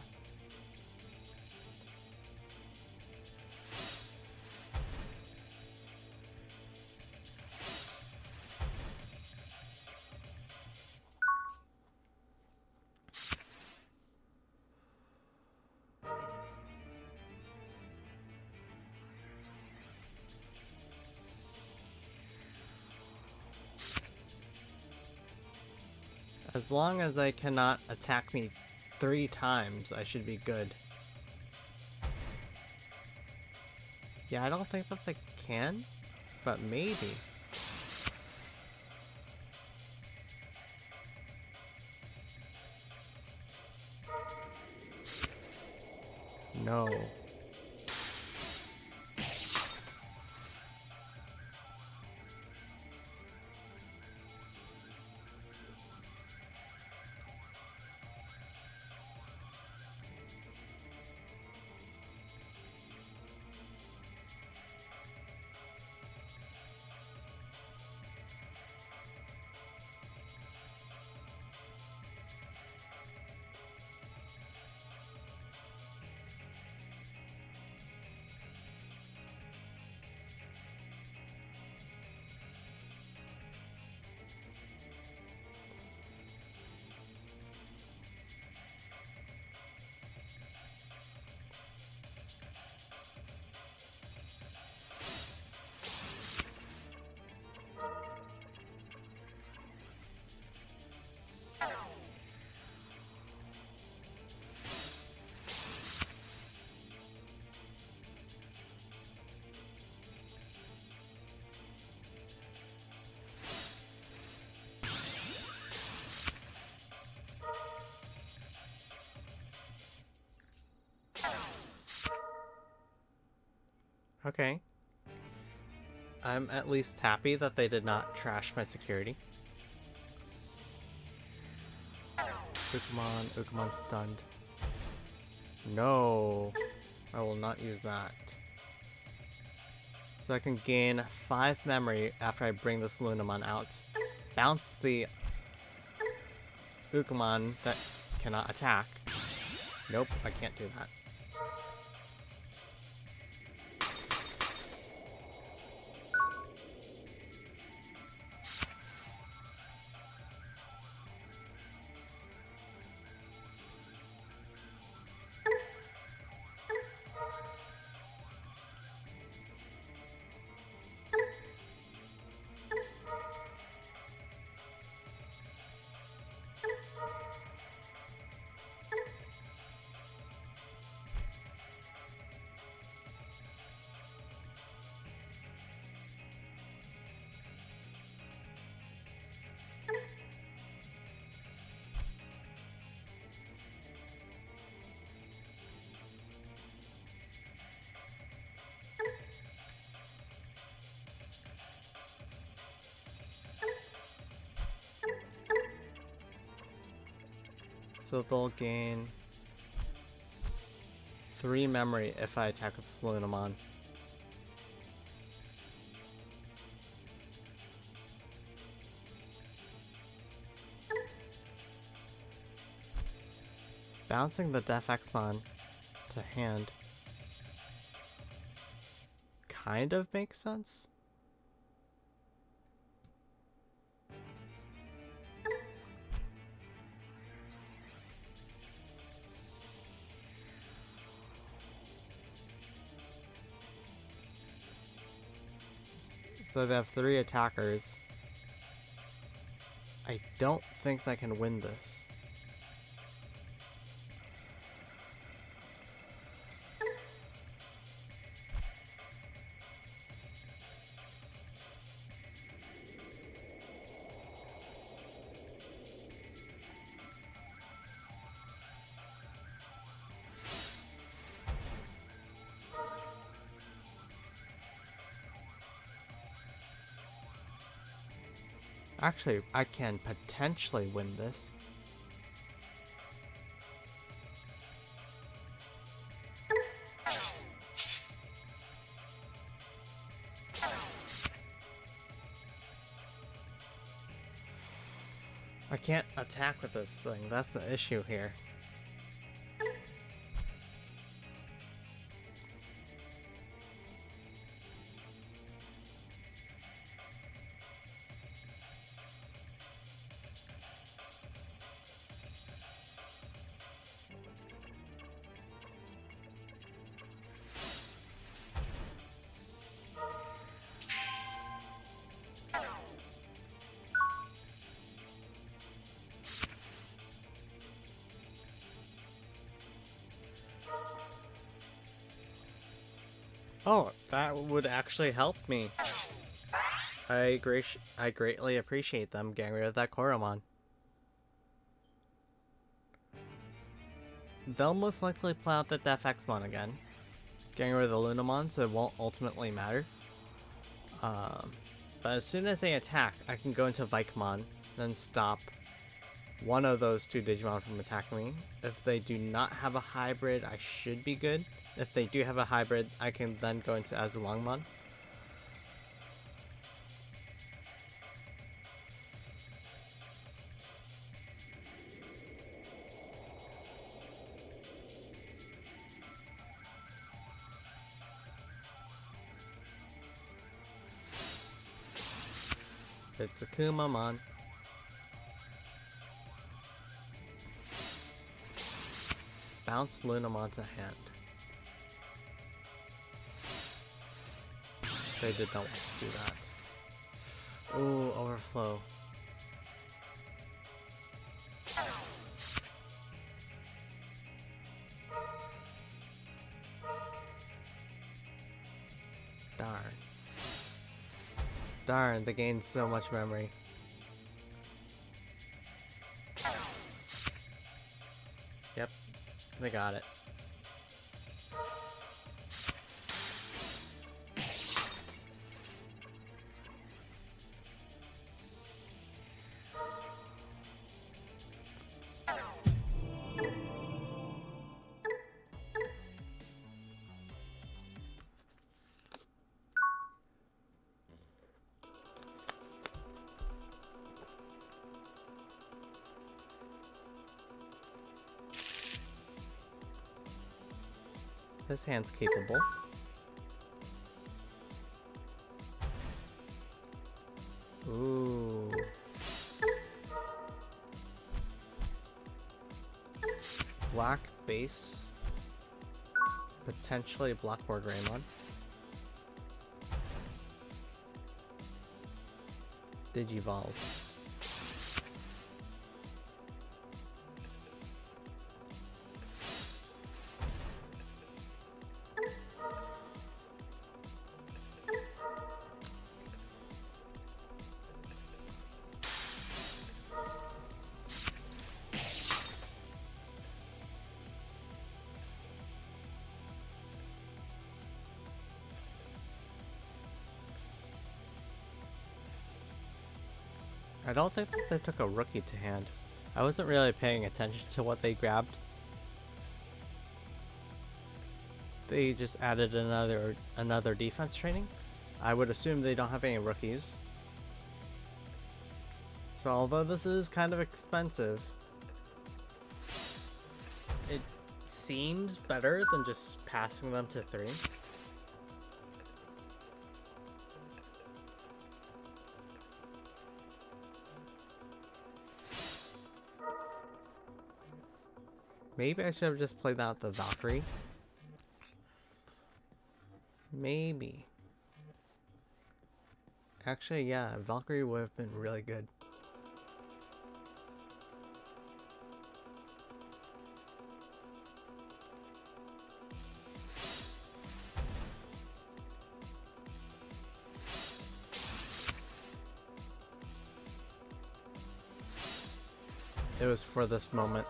As long as they cannot attack me 3 times, I should be good. Yeah, I don't think that they can, but maybe. No. Okay. I'm at least happy that they did not trash my security. Ukkomon stunned. No, I will not use that. So I can gain 5 memory after I bring this Lunamon out. Bounce the Ukkomon that cannot attack. Nope, I can't do that. So they'll gain 3 memory if I attack with this Lunamon. Bouncing the Defexmon to hand kind of makes sense. So they have 3 attackers. I don't think they can win this. Actually, I can potentially win this. I can't attack with this thing, that's the issue here. Oh, that would actually help me. I greatly appreciate them getting rid of that Koromon. They'll most likely play out the Defexmon again. Getting rid of the Lunamon, so it won't ultimately matter. But as soon as they attack, I can go into Vikemon, then stop one of those 2 Digimon from attacking me. If they do not have a hybrid, I should be good. If they do have a hybrid, I can then go into Azulongmon. It's Ukkomon. Bounce Lunamon to hand. They did not want to do that. Ooh, overflow. Darn. Darn, they gained so much memory. Yep, they got it. His hand's capable. Ooh. Black base. Potentially Blackboard Raymon. Digivolve. I don't think that they took a rookie to hand. I wasn't really paying attention to what they grabbed. They just added another defense training. I would assume they don't have any rookies. So although this is kind of expensive, it seems better than just passing them to 3. Maybe I should have just played out the Valkyrie. Maybe. Actually, yeah, Valkyrie would have been really good. It was for this moment.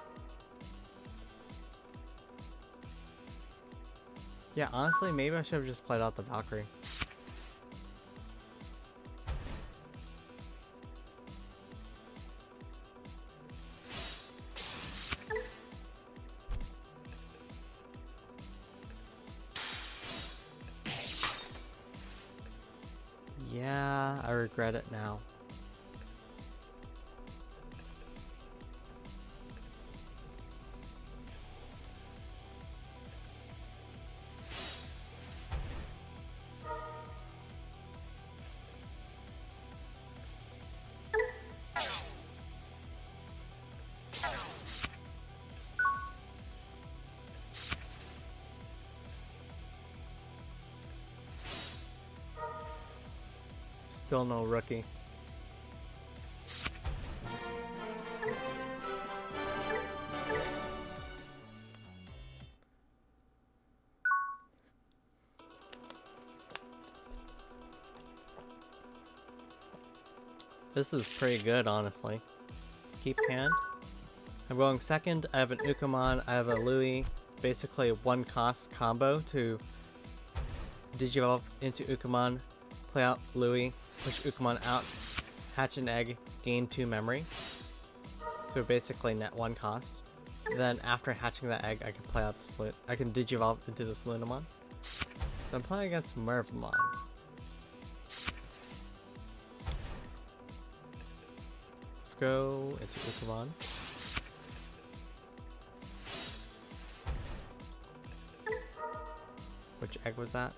Yeah, honestly, maybe I should have just played out the Valkyrie. Yeah, I regret it now. Still no rookie. This is pretty good, honestly. Keep hand. I'm going second. I have an Ukkomon. I have a Louis. Basically, one cost combo to Digivolve into Ukkomon, play out Louis, push Ukkomon out, hatch an egg, gain 2 memory. So basically net 1 cost. Then after hatching that egg, I can play out the Saloon. I can Digivolve into the Saloonamon. So I'm playing against Mervmon. Let's go into Ukkomon. Which egg was that?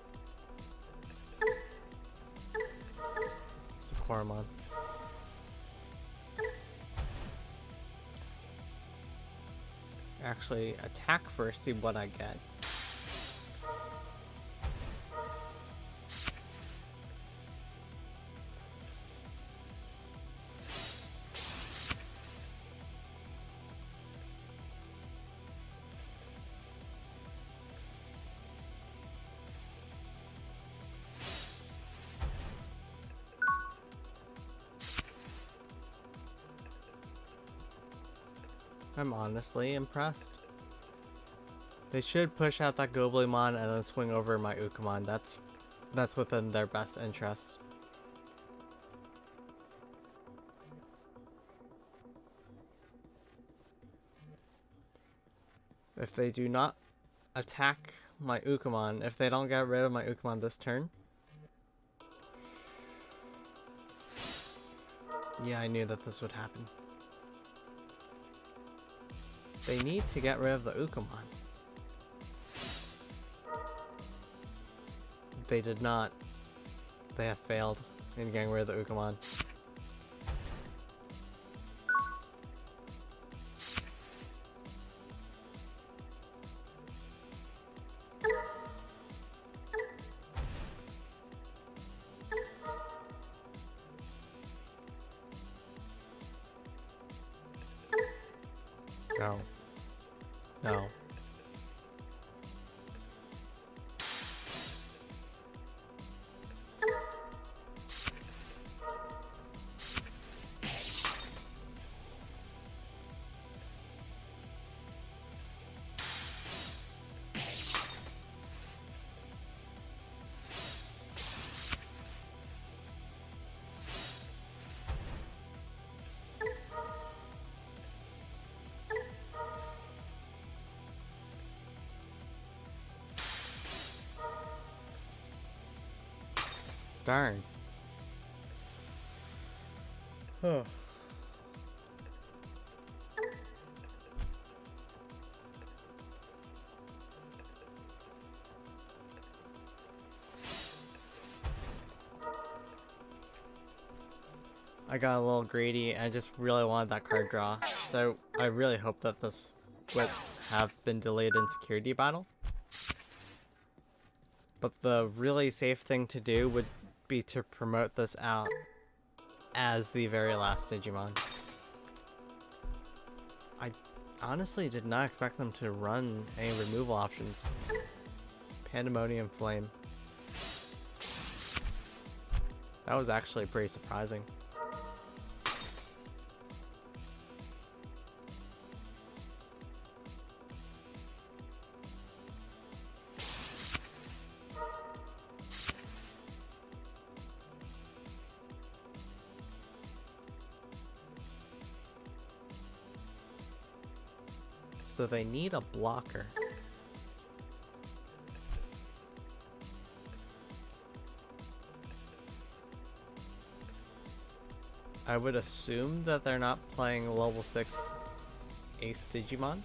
It's a Ukkomon. Actually, attack first, see what I get. I'm honestly impressed. They should push out that Goblymon and then swing over my Ukkomon. That's within their best interest. If they do not attack my Ukkomon, if they don't get rid of my Ukkomon this turn. Yeah, I knew that this would happen. They need to get rid of the Ukkomon. they did not. They have failed in getting rid of the Ukkomon. No. No. Darn. Huh. I got a little greedy. I just really wanted that card draw. So I really hope that this would have been delayed in security battle. But the really safe thing to do would be to promote this out as the very last Digimon. I honestly did not expect them to run any removal options. Pandemonium Flame. That was actually pretty surprising. So they need a blocker. I would assume that they're not playing level 6 Ace Digimon.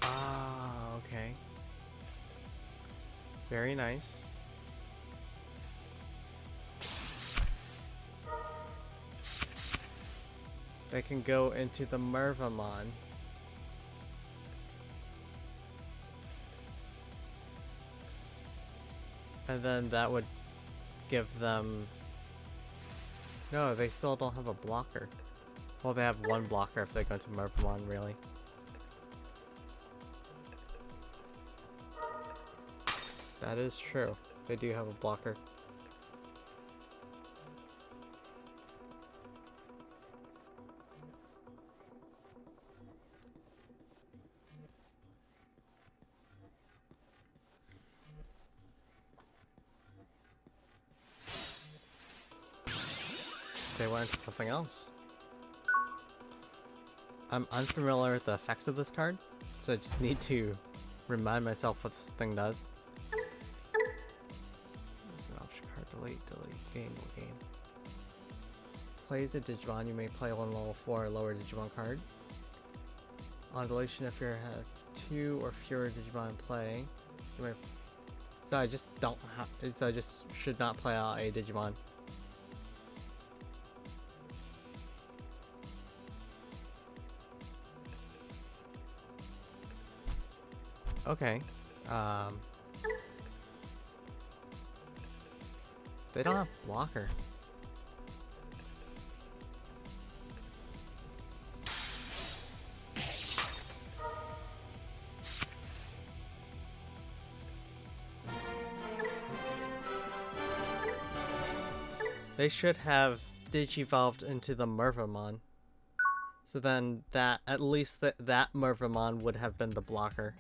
Ah, okay. Very nice. They can go into the Mervamon. And then that would give them... No, they still don't have a blocker. Well, they have one blocker if they go to Mervamon, really. That is true. They do have a blocker. They went into something else. I'm unfamiliar with the effects of this card, so I just need to remind myself what this thing does. There's an option card, delete, game, game. Plays a Digimon, you may play one level 4 or lower Digimon card. On deletion, if you have 2 or fewer Digimon in play, you may... So I just don't have... So I just should not play out a Digimon. Okay. They don't have blocker. They should have digivolved into the Mervamon. So then that, at least that Mervamon would have been the blocker.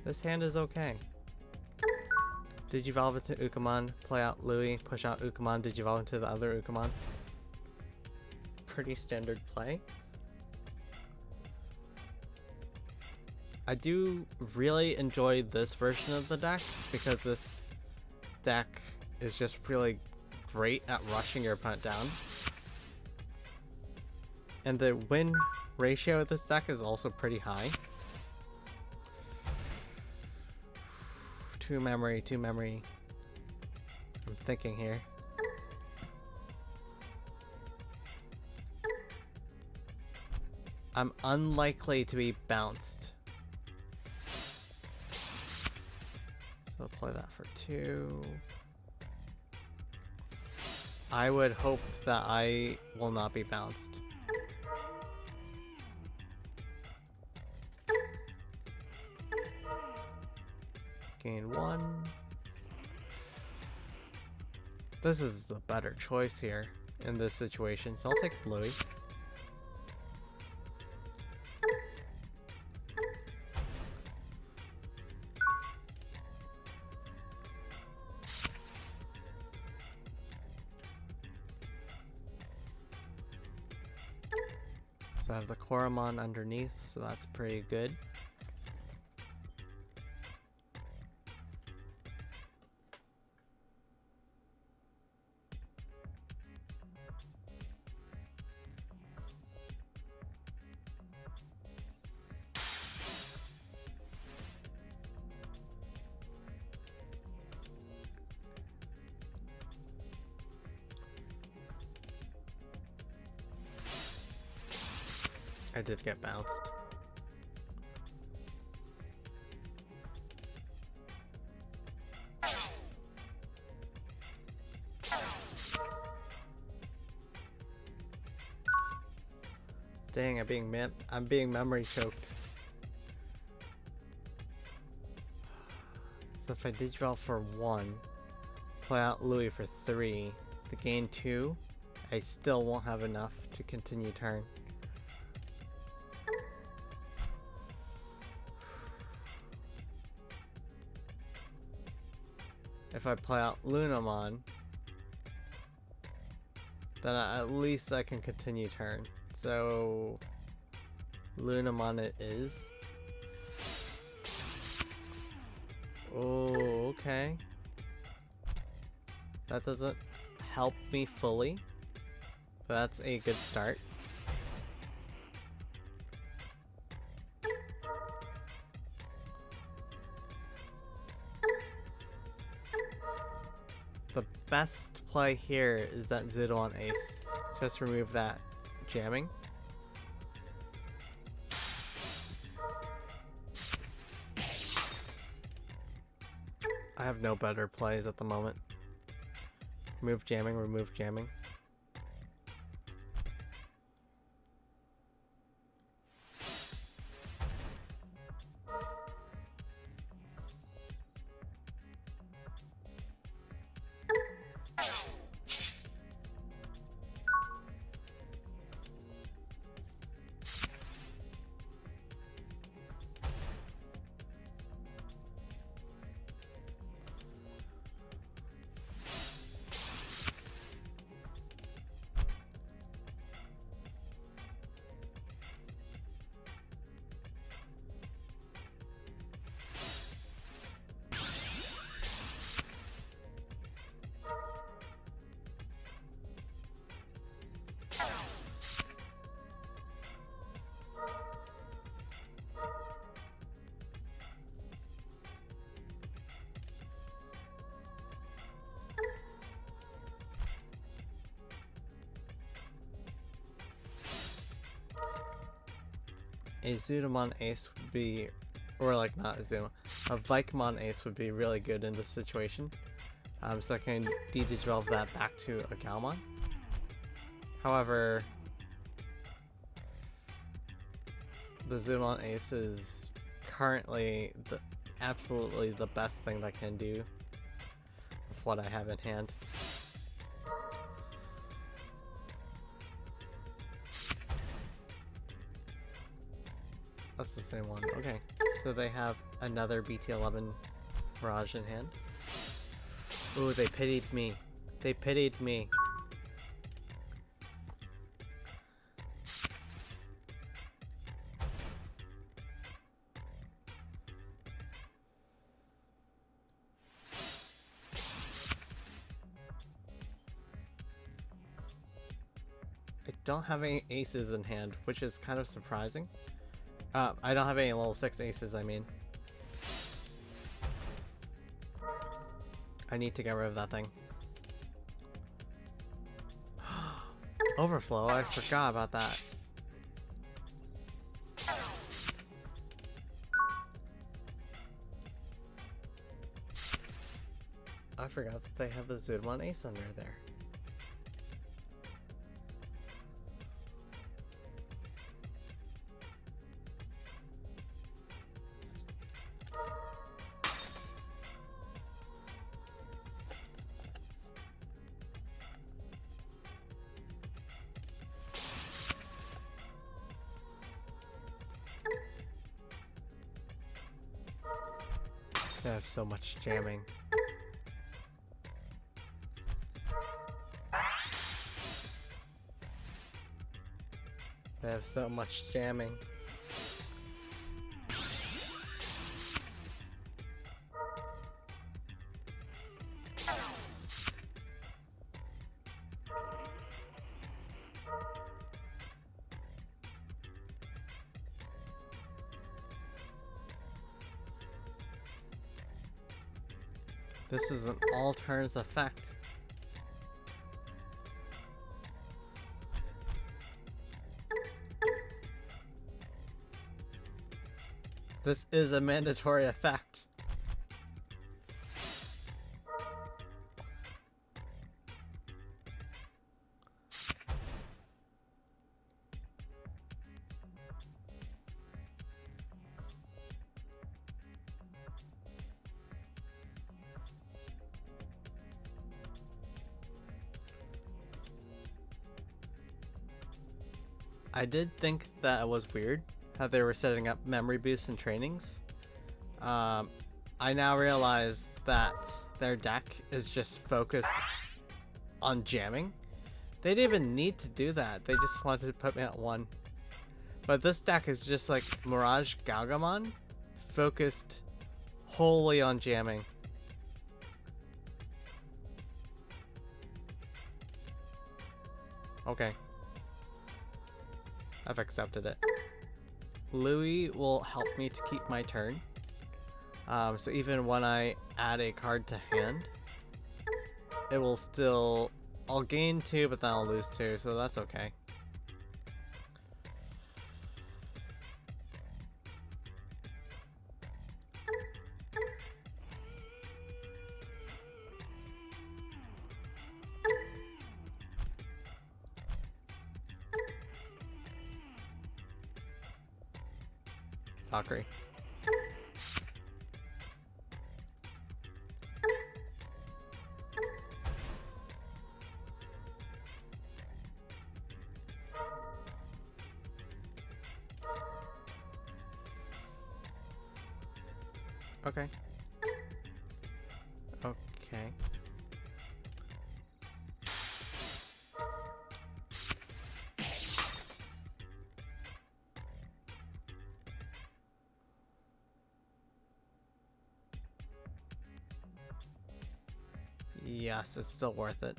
This hand is okay. Digivolve into Ukkomon, play out Louis, push out Ukkomon, digivolve into the other Ukkomon. Pretty standard play. I do really enjoy this version of the deck because this deck is just really great at rushing your opponent down. And the win ratio of this deck is also pretty high. Two memory. I'm thinking here. I'm unlikely to be bounced. So I'll play that for 2. I would hope that I will not be bounced. Gain 1. This is the better choice here in this situation, so I'll take Louis. So I have the Ukkomon underneath, so that's pretty good. I did get bounced. Dang, I'm being memory choked. So if I digivolve for 1, play out Louis for 3, the gain 2, I still won't have enough to continue turn. If I play out Lunamon, then at least I can continue turn. So Lunamon it is. Oh, okay. That doesn't help me fully, but that's a good start. The best play here is that Zoodle on Ace. Just remove that jamming. I have no better plays at the moment. Remove jamming, remove jamming. A Zoodamon Ace would be, or like not a Zoodamon, a Vikemon Ace would be really good in this situation. So I can de-digivolve that back to a Galmon. However, the Zoodamon Ace is currently absolutely the best thing that I can do with what I have in hand. That's the same one. Okay, so they have another BT11 Mirage in hand. Ooh, they pitied me. They pitied me. don't have any aces in hand, which is kind of surprising. I don't have any level 6 aces, I mean. I need to get rid of that thing. Overflow, I forgot about that. I forgot that they have the Zoodmon ace under there. I have so much jamming. I have so much jamming. This is an all turns effect. This is a mandatory effect. I did think that it was weird how they were setting up memory boosts and trainings. I now realize that their deck is just focused on jamming. They didn't even need to do that. They just wanted to put me at 1. But this deck is just like Mirage Galgamon, focused wholly on jamming. Okay. I've accepted it. Louis will help me to keep my turn. So even when I add a card to hand, it will still... I'll gain 2, but then I'll lose 2, so that's okay. Valkyrie. Okay. Okay. Yes, it's still worth it.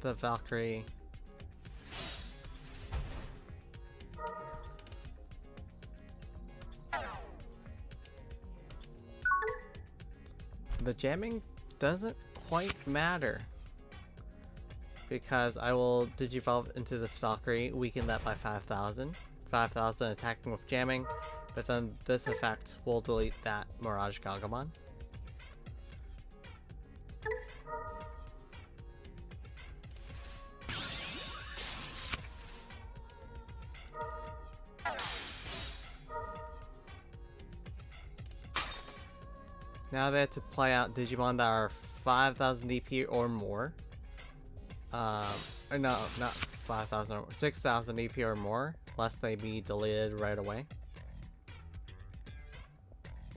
The Valkyrie. The jamming doesn't quite matter because I will digivolve into this Valkyrie, weaken that by 5,000. 5,000 attacking with jamming, but then this effect will delete that Mirage Galgamon. Now they have to play out Digimon that are 5,000 DP or more. Or no, not 5,000 or 6,000 DP or more, lest they be deleted right away.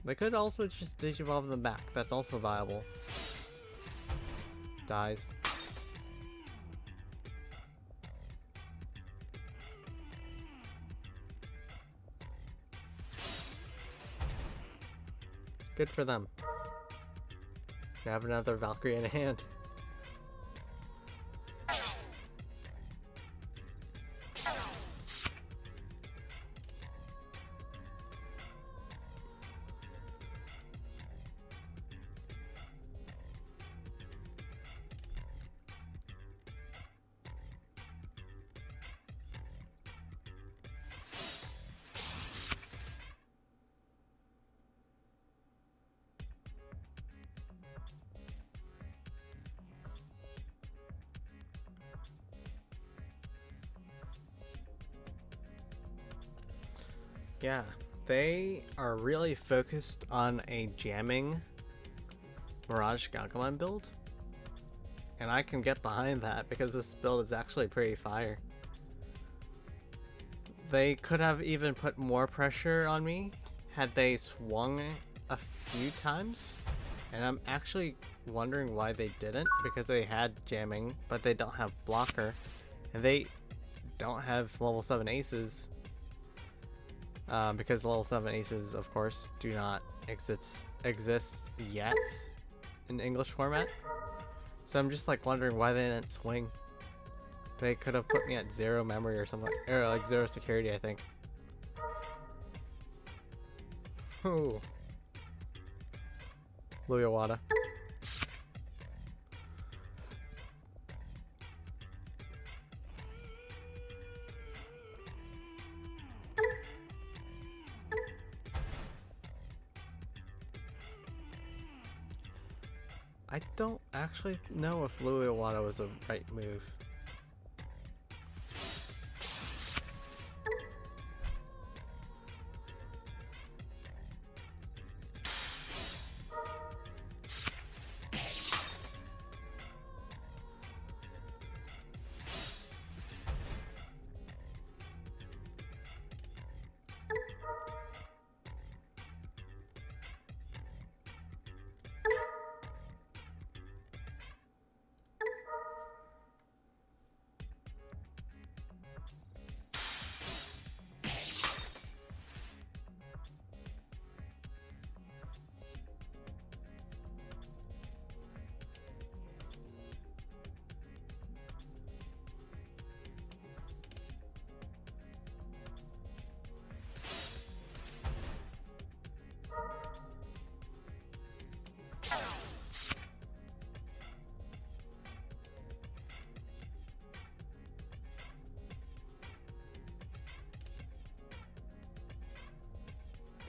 They could also just Digivolve them back. That's also viable. Dies. Good for them. I have another Valkyrie in hand. Yeah, they are really focused on a jamming Mirage Ukkomon build. And I can get behind that because this build is actually pretty fire. They could have even put more pressure on me had they swung a few times. And I'm actually wondering why they didn't, because they had jamming, but they don't have blocker. And they don't have level 7 aces. Because level 7 aces, of course, do not exist yet in English format. So I'm just like wondering why they didn't swing. They could have put me at 0 memory or something, or like 0 security, I think. Ooh. Luyawada. I don't actually know if Luyawada was a right move.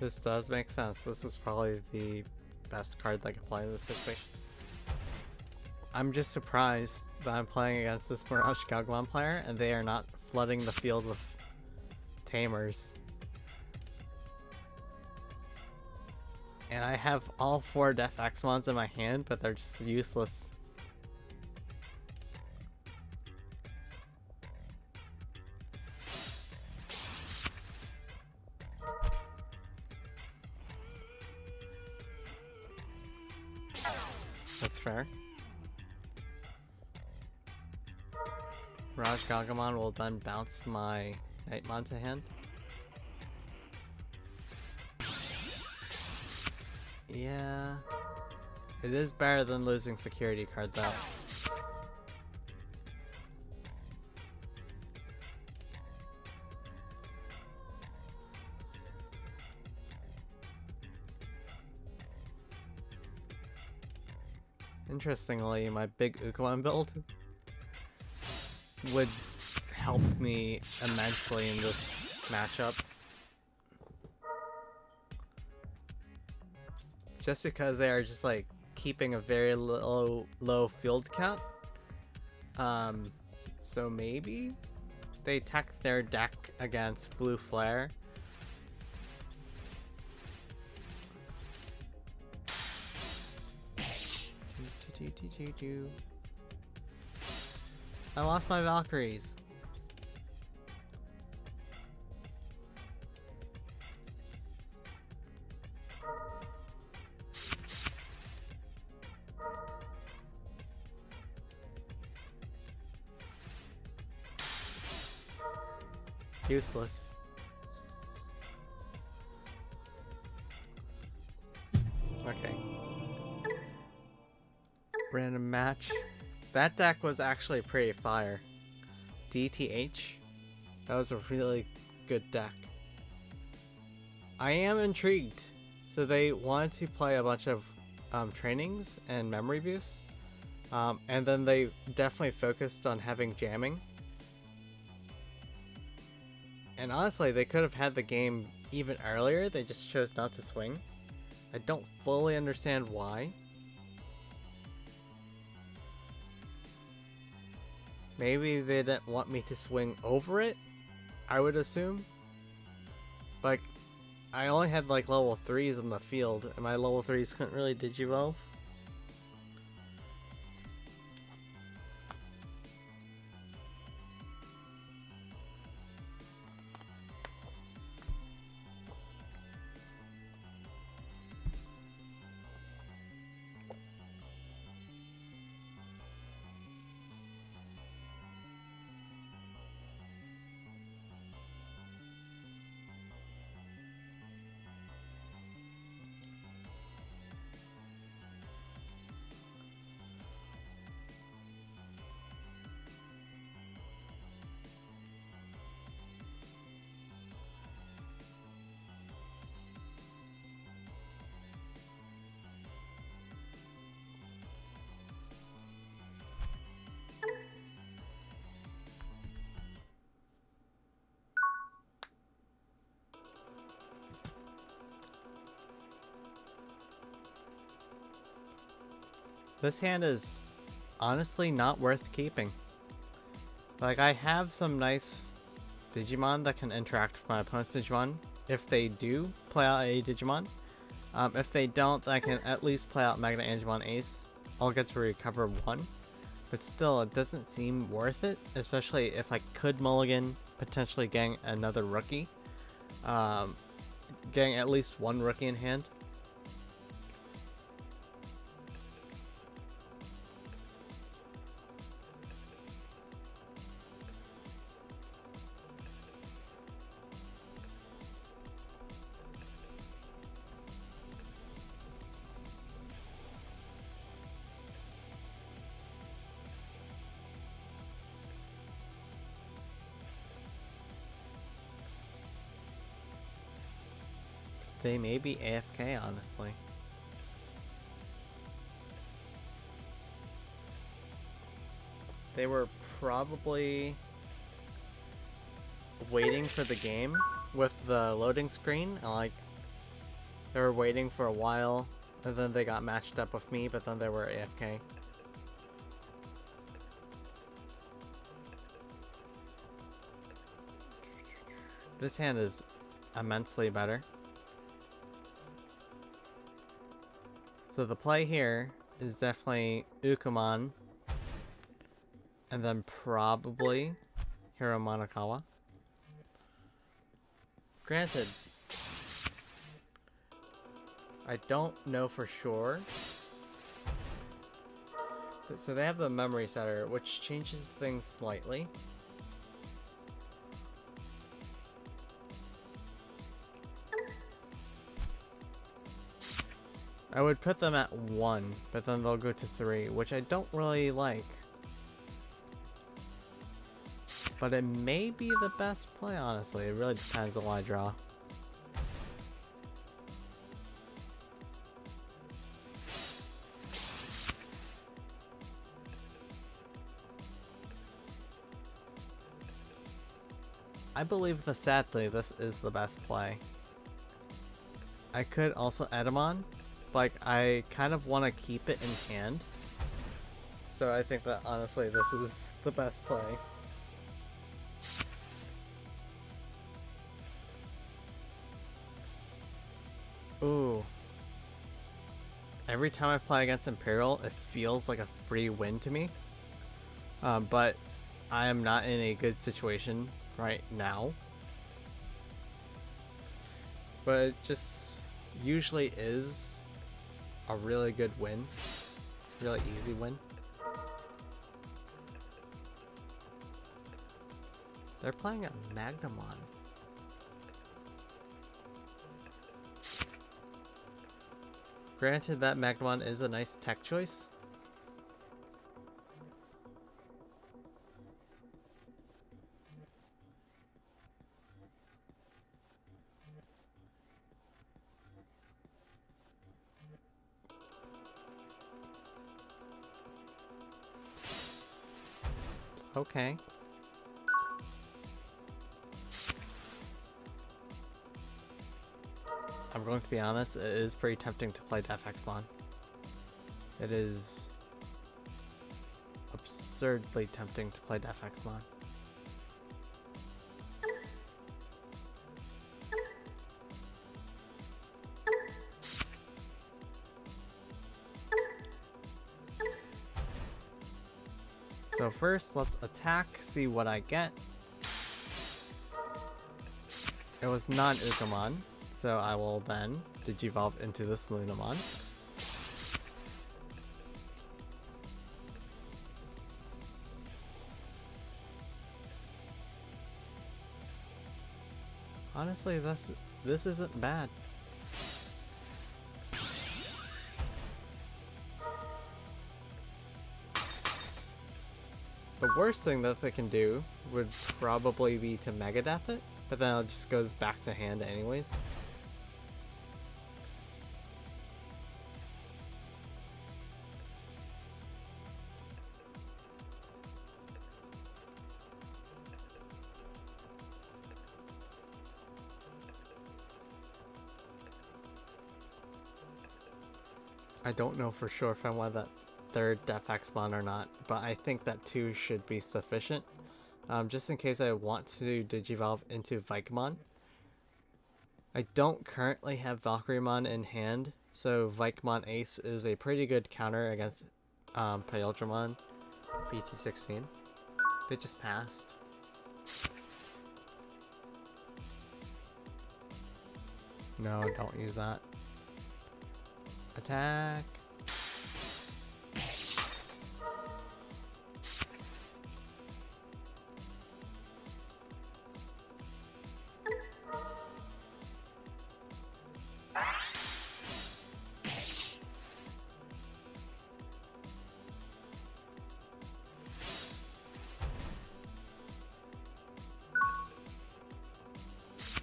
This does make sense. This is probably the best card that I can play in this situation. I'm just surprised that I'm playing against this Mirage Ukkomon player and they are not flooding the field with tamers. And I have all 4 Def Xmons in my hand, but they're just useless. That's fair. Mirage Ukkomon will then bounce my Nightmon to hand. Yeah. It is better than losing security card though. Interestingly, my big Ukkomon build would help me immensely in this matchup. Just because they are just like keeping a very low field count. So maybe they tech their deck against Blue Flare. I lost my Valkyries. Useless. Okay. match. That deck was actually pretty fire. DTH. That was a really good deck. I am intrigued. So they wanted to play a bunch of trainings and memory boosts. And then they definitely focused on having jamming. And honestly, they could have had the game even earlier. They just chose not to swing. I don't fully understand why. Maybe they didn't want me to swing over it, I would assume. Like, I only had like level 3s in the field, and my level 3s couldn't really digivolve. This hand is honestly not worth keeping. Like, I have some nice Digimon that can interact with my opponent's Digimon if they do play out a Digimon. If they don't, I can at least play out Magna Angemon Ace. I'll get to recover 1. But still, it doesn't seem worth it, especially if I could mulligan, potentially getting another rookie. Getting at least 1 rookie in hand. They may be AFK, honestly. They were probably waiting for the game with the loading screen. Like, they were waiting for a while, and then they got matched up with me, but then they were AFK. This hand is immensely better. So the play here is definitely Ukkomon, and then probably Hiro Monokawa. Granted, I don't know for sure. So they have the memory setter, which changes things slightly. I would put them at 1, but then they'll go to 3, which I don't really like. But it may be the best play, honestly. It really depends on what I draw. I believe sadly this is the best play. I could also Edamon. Like, I kind of want to keep it in hand. So I think that honestly this is the best play. Ooh. Every time I play against Imperial, it feels like a free win to me. But I am not in a good situation right now. But it just usually is a really good win. Really easy win. They're playing a Magnamon. Granted, that Magnamon is a nice tech choice. Okay. I'm going to be honest, it is pretty tempting to play Def Exmon. It is absurdly tempting to play Def Exmon. So first, let's attack, see what I get. It was not Ukkomon, so I will then Digivolve into this Lunamon. Honestly, this isn't bad. The worst thing that they can do would probably be to Megadeath it, but then it just goes back to hand anyways. I don't know for sure if I want that third Def Exmon or not, but I think that 2 should be sufficient. Just in case I want to Digivolve into Vikemon. I don't currently have Valkyriemon in hand, so Vikemon Ace is a pretty good counter against Pyultramon BT16. They just passed. No, don't use that. Attack.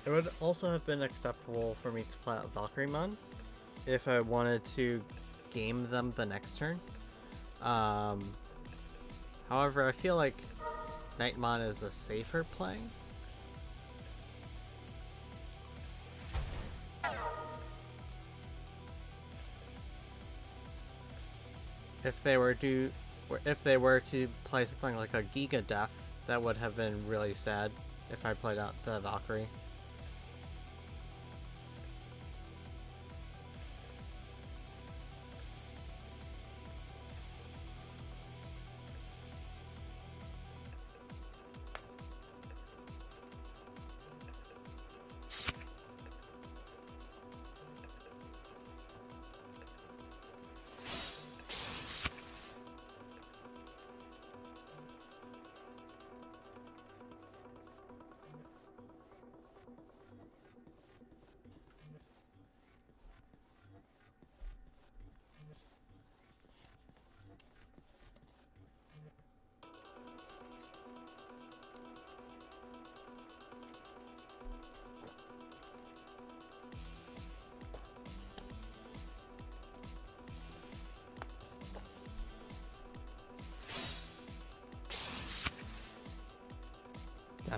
It would also have been acceptable for me to play out Valkyriemon if I wanted to game them the next turn. However, I feel like Nightmon is a safer play. If they were to play something like a Giga Def, that would have been really sad if I played out the Valkyrie.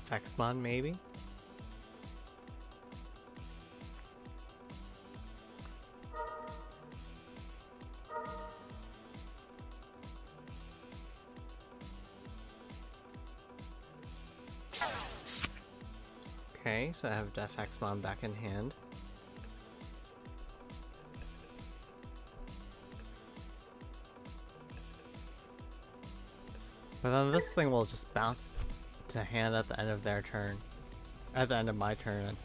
FXmon maybe? Okay, so I have Def Exmon back in hand. But then this thing will just bounce to hand at the end of their turn. At the end of my turn.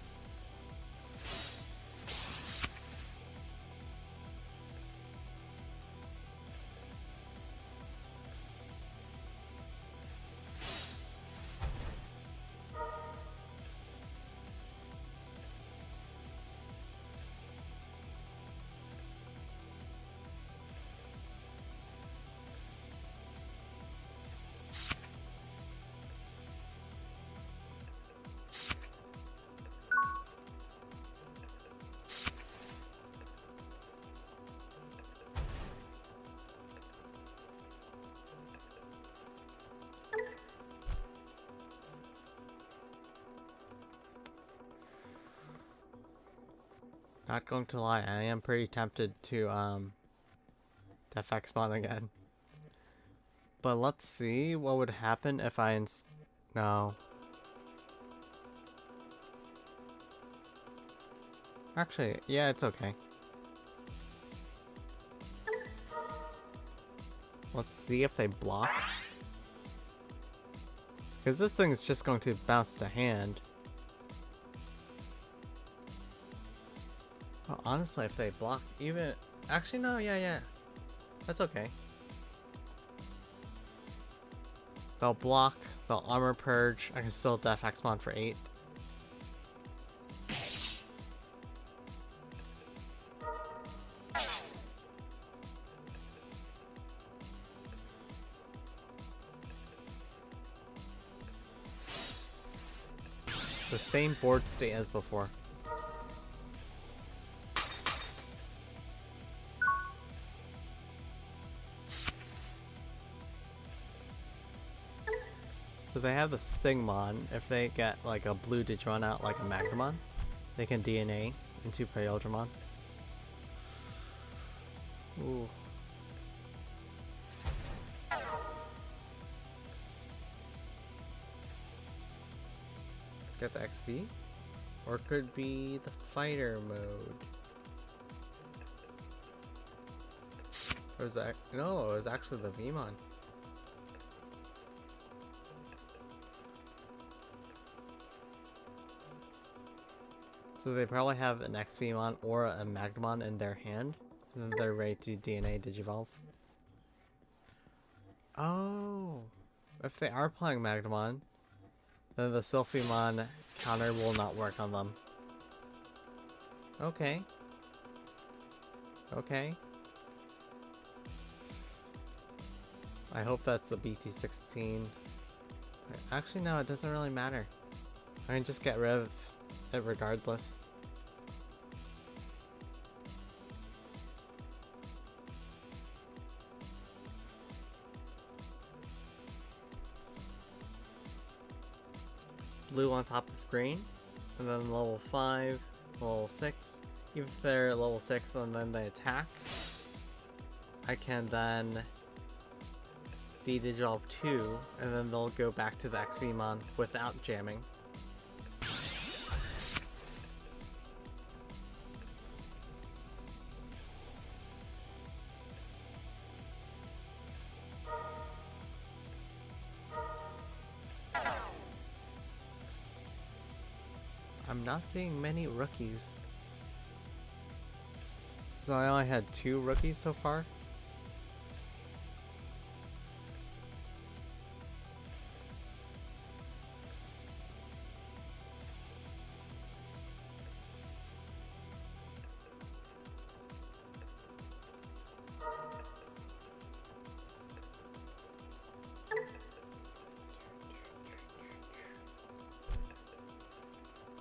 Not going to lie, I am pretty tempted to FX spawn again. But let's see what would happen if I no. Actually, yeah, it's okay. Let's see if they block. Because this thing is just going to bounce to hand. Well, honestly, if they block even... Actually, no, yeah. That's okay. They'll block, they'll armor purge. I can still def X spawn for 8. The same board state as before. So they have the Stingmon. If they get like a blue Digimon out like a Magnemon, they can DNA into Pyoldramon. Ooh. Get the XP? Or it could be the fighter mode. Or was that? No, it was actually the Vmon. So they probably have an XVmon or a Magnemon in their hand, and then they're ready to DNA Digivolve. Oh, if they are playing Magnemon, then the Sylphimon counter will not work on them. Okay. Okay. I hope that's the BT16. Actually, no, it doesn't really matter. I can just get rid of it regardless. Blue on top of green, and then level 5, level 6. Even if they're level 6 and then they attack, I can then de-digivolve 2, and then they'll go back to the XVmon without jamming. I'm not seeing many rookies. So I only had 2 rookies so far.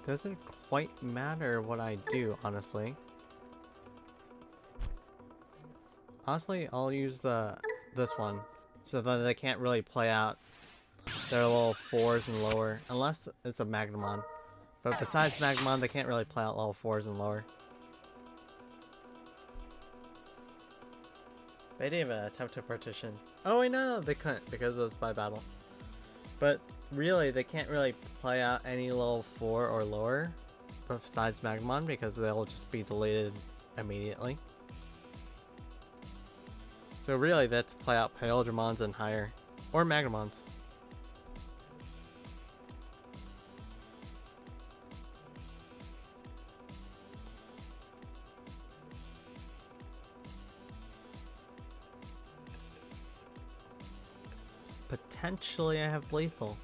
Doesn't quite matter what I do, honestly. Honestly, I'll use this one, so that they can't really play out their level 4s and lower, unless it's a Magnemon. But besides Magnemon, they can't really play out level 4s and lower. They didn't even attempt to partition. Oh wait, no, they couldn't, because it was by battle. But really, they can't really play out any level 4 or lower, besides Magnemon, because they'll just be deleted immediately. So really, that's play out Pyoldramons and higher, or Magnemons. Potentially, I have lethal.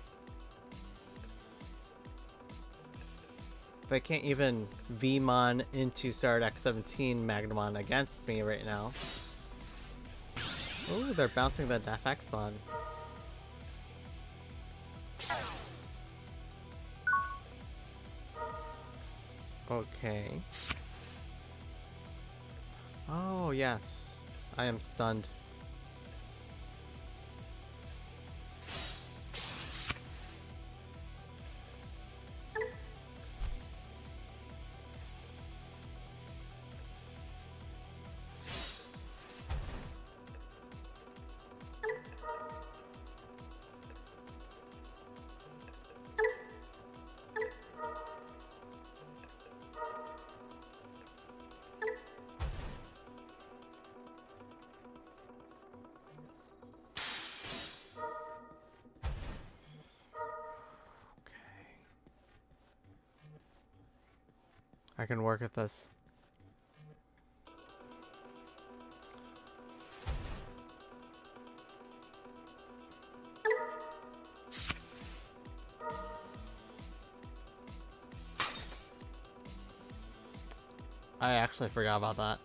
They can't even Vmon into Stardeck 17 Magnemon against me right now. Ooh, they're bouncing the Def X spawn. Okay. Oh, yes. I am stunned. I can work with this. I actually forgot about that.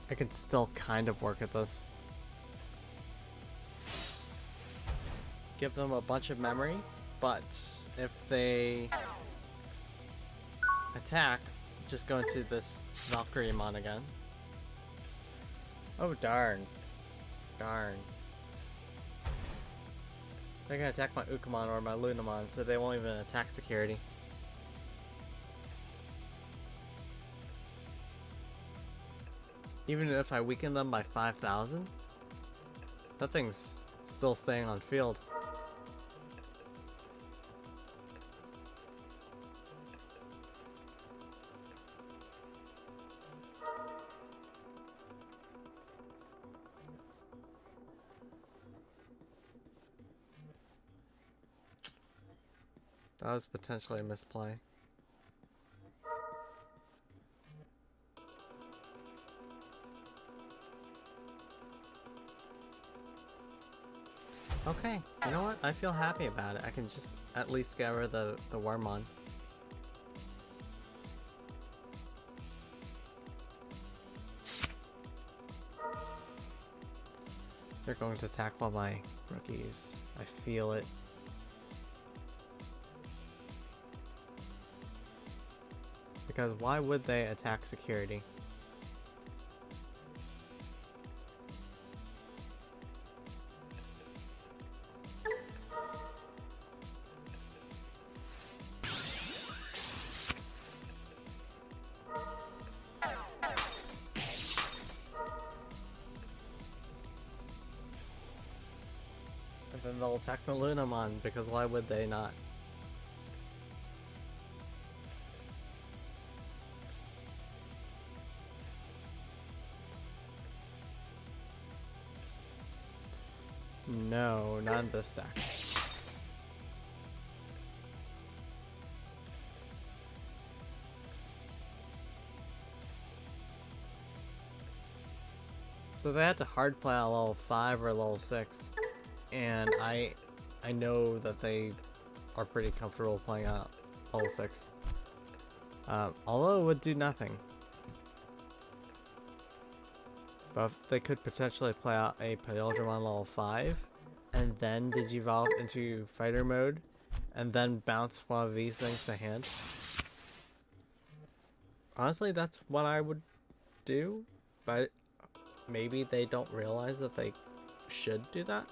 I can still kind of work at this. Give them a bunch of memory, but if they attack, just go into this Valkyriemon again. Oh darn. Darn. They're gonna attack my Ukkomon or my Lunamon, so they won't even attack security. Even if I weaken them by 5,000, that thing's still staying on field. That was potentially a misplay. Okay, you know what? I feel happy about it. I can just at least get rid of the Wormmon. They're going to attack all my rookies. I feel it. Because why would they attack security? And then they'll attack the Lunamon, because why would they not? No, not in this deck. So they had to hard play at level 5 or level 6. And I know that they are pretty comfortable playing at level 6. Although it would do nothing. But they could potentially play out a Paildramon level 5, and then Digivolve into fighter mode, and then bounce one of these things to hand. Honestly, that's what I would do, but maybe they don't realize that they should do that.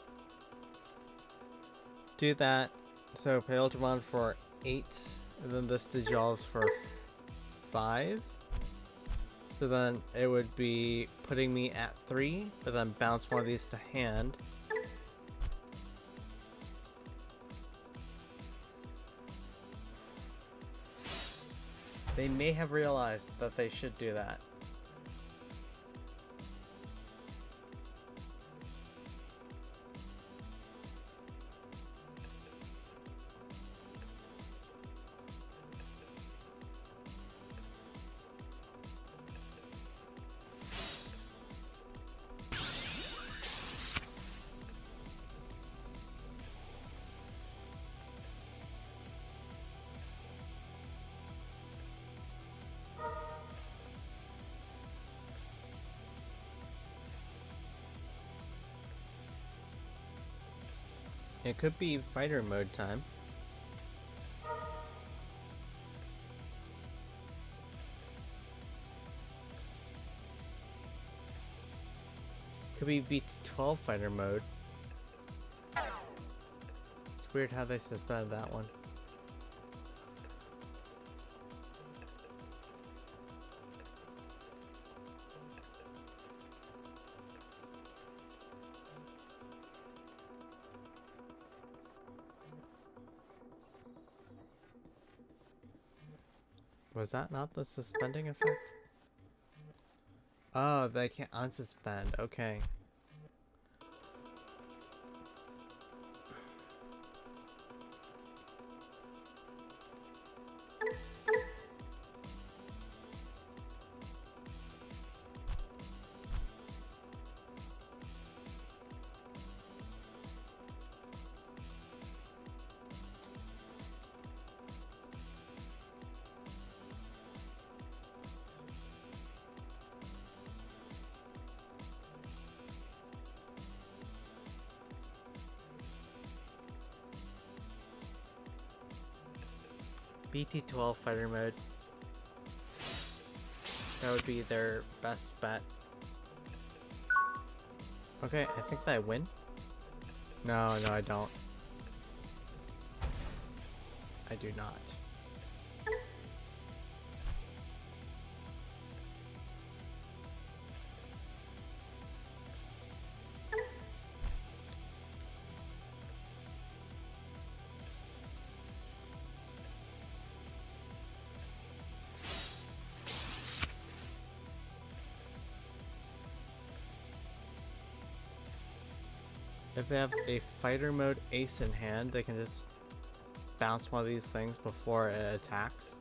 Do that, so Paildramon for 8, and then this Digivolves for 5. So then it would be putting me at 3, but then bounce one of these to hand. They may have realized that they should do that. It could be fighter mode time. Could be BT12 fighter mode. It's weird how they suspended that one. Was that not the suspending effect? Oh, they can't unsuspend. Okay. BT12 fighter mode. That would be their best bet. Okay, I think that I win. No, I don't. I do not. If they have a fighter mode ace in hand, they can just bounce one of these things before it attacks.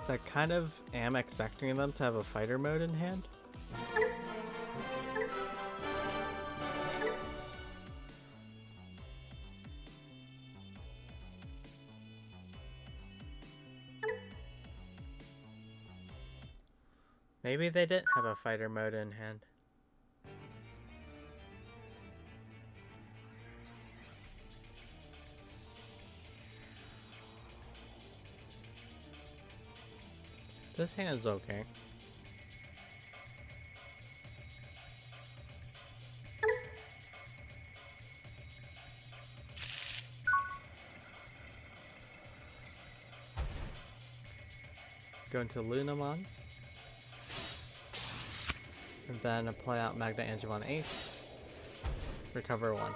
So I kind of am expecting them to have a fighter mode in hand. Maybe they didn't have a fighter mode in hand. This hand is okay. Go into Lunamon. And then play out Magna Angemon Ace. Recover 1.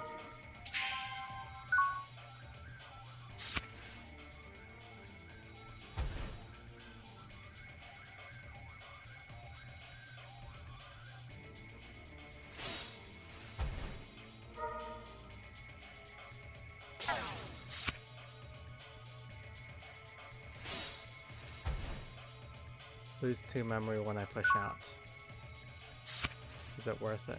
Lose 2 memory when I push out. Is it worth it?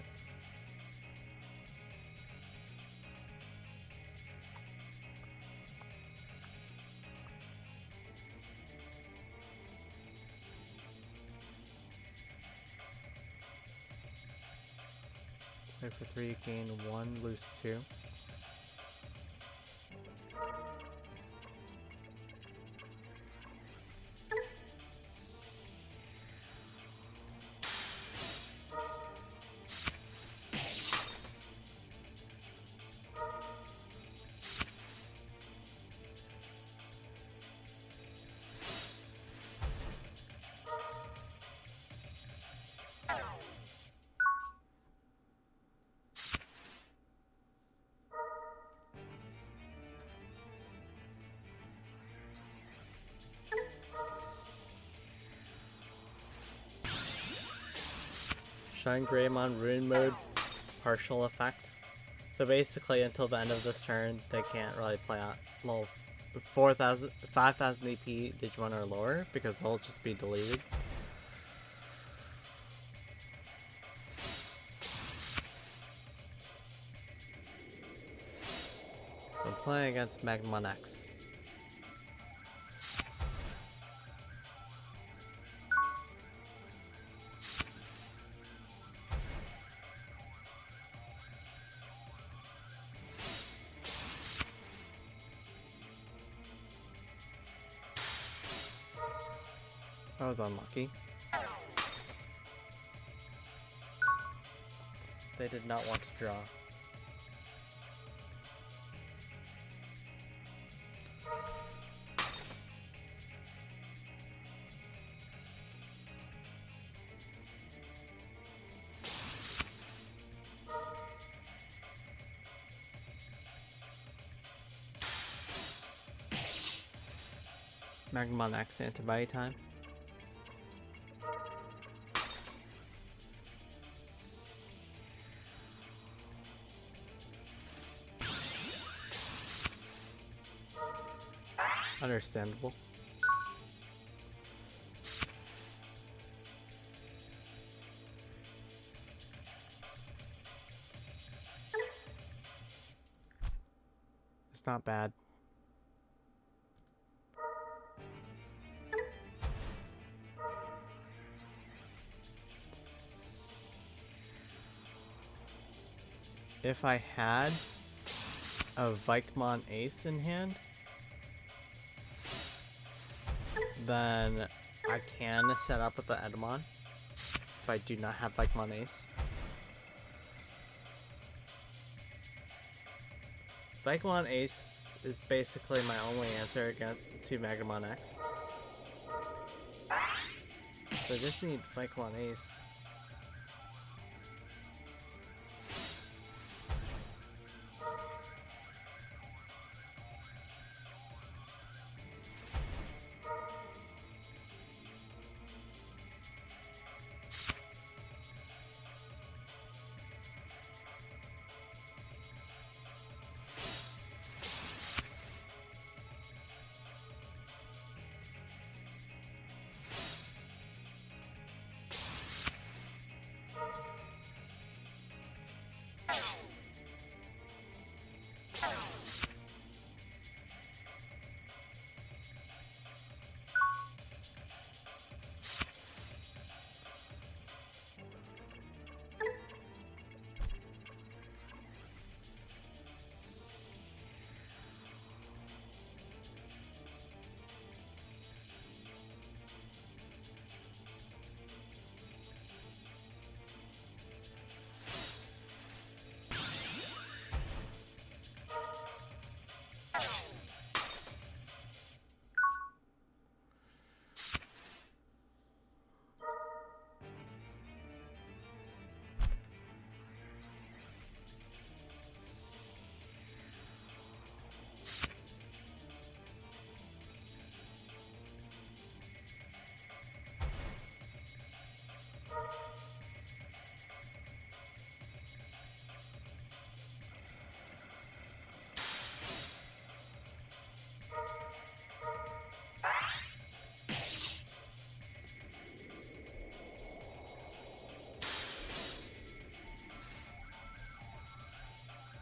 Play for 3, gain 1, lose 2. Shine Greymon Rune mode, partial effect. So basically until the end of this turn, they can't really play out low 5,000 EP Digimon or lower because they'll just be deleted. So I'm playing against Megamon X. I was unlucky. They did not want to draw. Magmon X antibody time. Understandable. It's not bad. If I had a Vikemon Ace in hand, then I can set up with the Edamon if I do not have Vikemon Ace. Vikemon Ace is basically my only answer against to Megamon X. So I just need Vikemon Ace.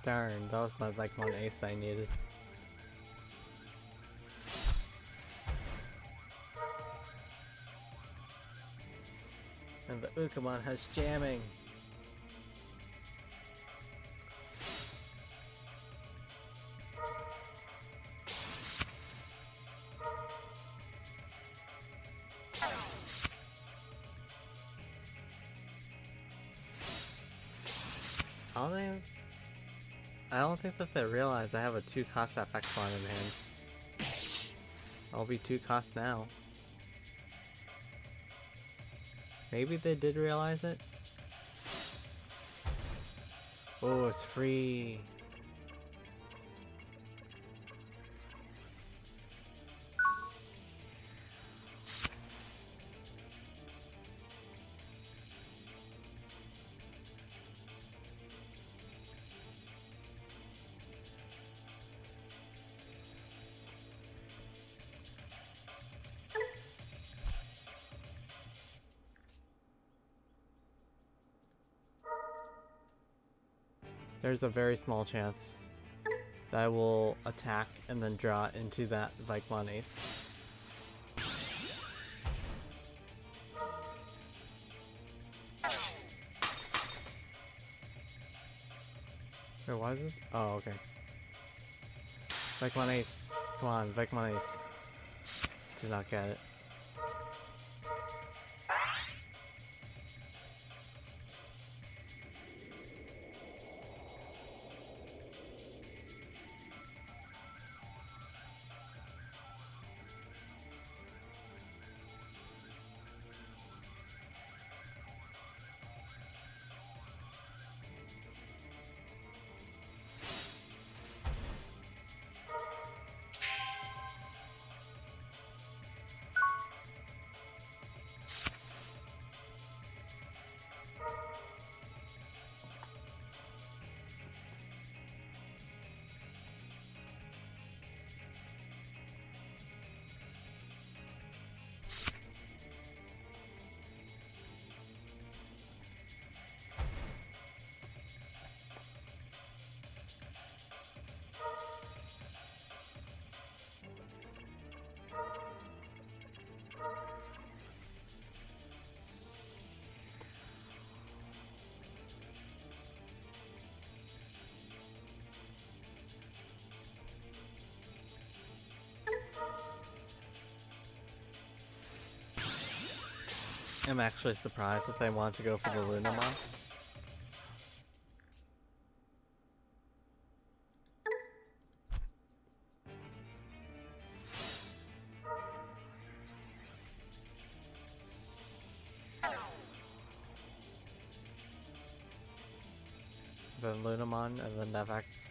Darn, that was my Vikemon Ace that I needed. And the Ukkomon has jamming. I don't think that they realize I have a 2-cost FX line in hand. I'll be 2-cost now. Maybe they did realize it. Oh, it's free. There's a very small chance that I will attack and then draw into that Vikemon Ace. Wait, why is this? Oh, okay. Vikemon Ace. Come on, Vikemon Ace. Did not get it. I'm actually surprised that they want to go for the Lunamon. Then Lunamon and then Devex.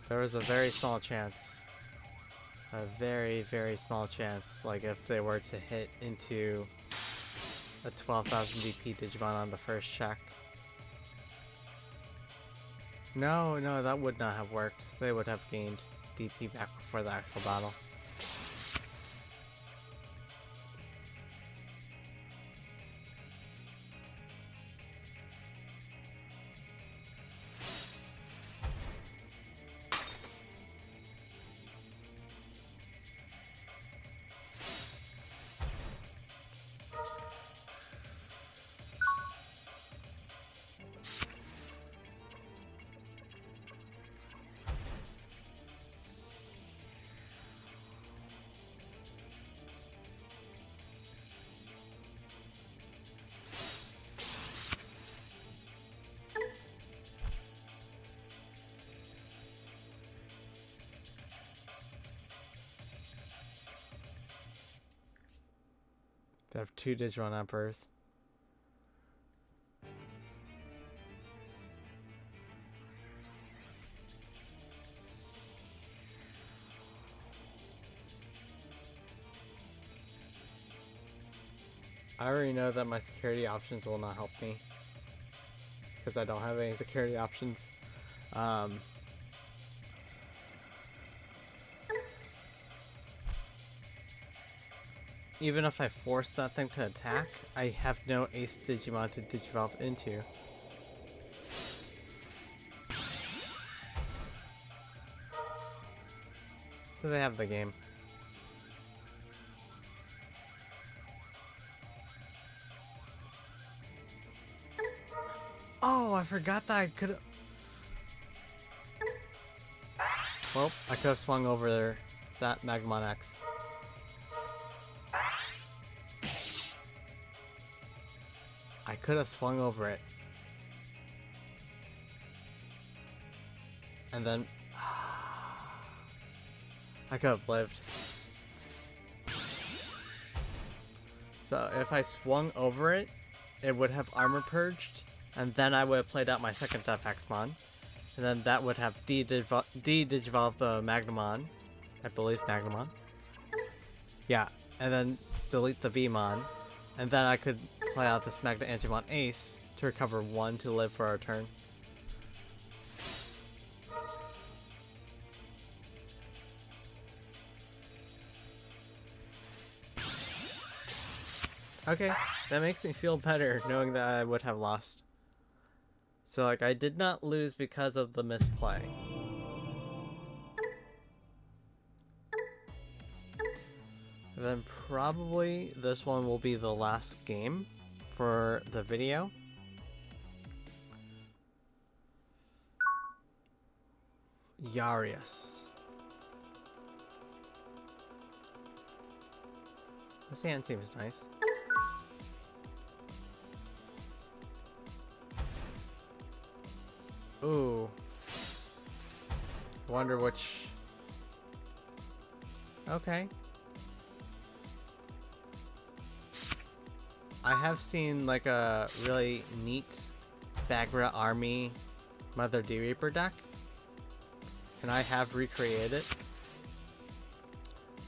There was a very small chance, a very, very small chance, like if they were to hit into a 12,000 DP Digimon on the first check. No, that would not have worked. They would have gained DP back before the actual battle. They have 2 Digimon Emperors. I already know that my security options will not help me, because I don't have any security options. Even if I force that thing to attack, I have no Ace Digimon to Digivolve into. So they have the game. Oh, I forgot that I could've... Well, I could've swung over there, that Megamon X. I could have swung over it. And then... I could have lived. So if I swung over it, it would have armor purged, and then I would have played out my second Defexmon. And then that would have de-digivolved the Magnamon. I believe Magnamon. Yeah, and then delete the Vmon. And then I could play out this Magna Angemon Ace to recover 1 to live for our turn. Okay, that makes me feel better knowing that I would have lost. So like, I did not lose because of the misplay. And then probably this one will be the last game for the video. Yarius. This hand seems nice. Ooh. Wonder which... Okay. I have seen like a really neat Bagra Army Mother D Reaper deck, and I have recreated it.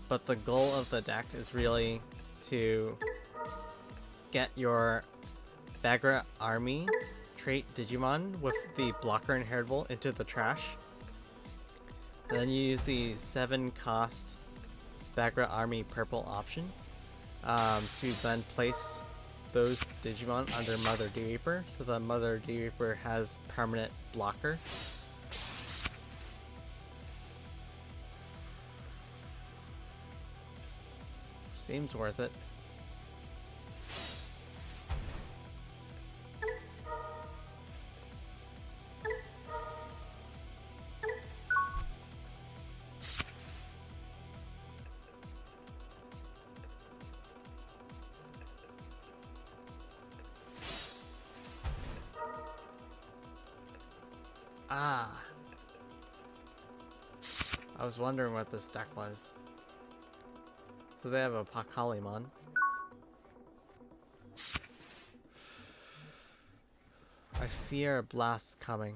But the goal of the deck is really to get your Bagra Army trait Digimon with the blocker inheritable into the trash. And then you use the 7 cost Bagra Army purple option to then place those Digimon under Mother D-Reaper, so the Mother D-Reaper has permanent blocker. Seems worth it. Ah. I was wondering what this deck was. So they have a Pakalimon. I fear a blast coming.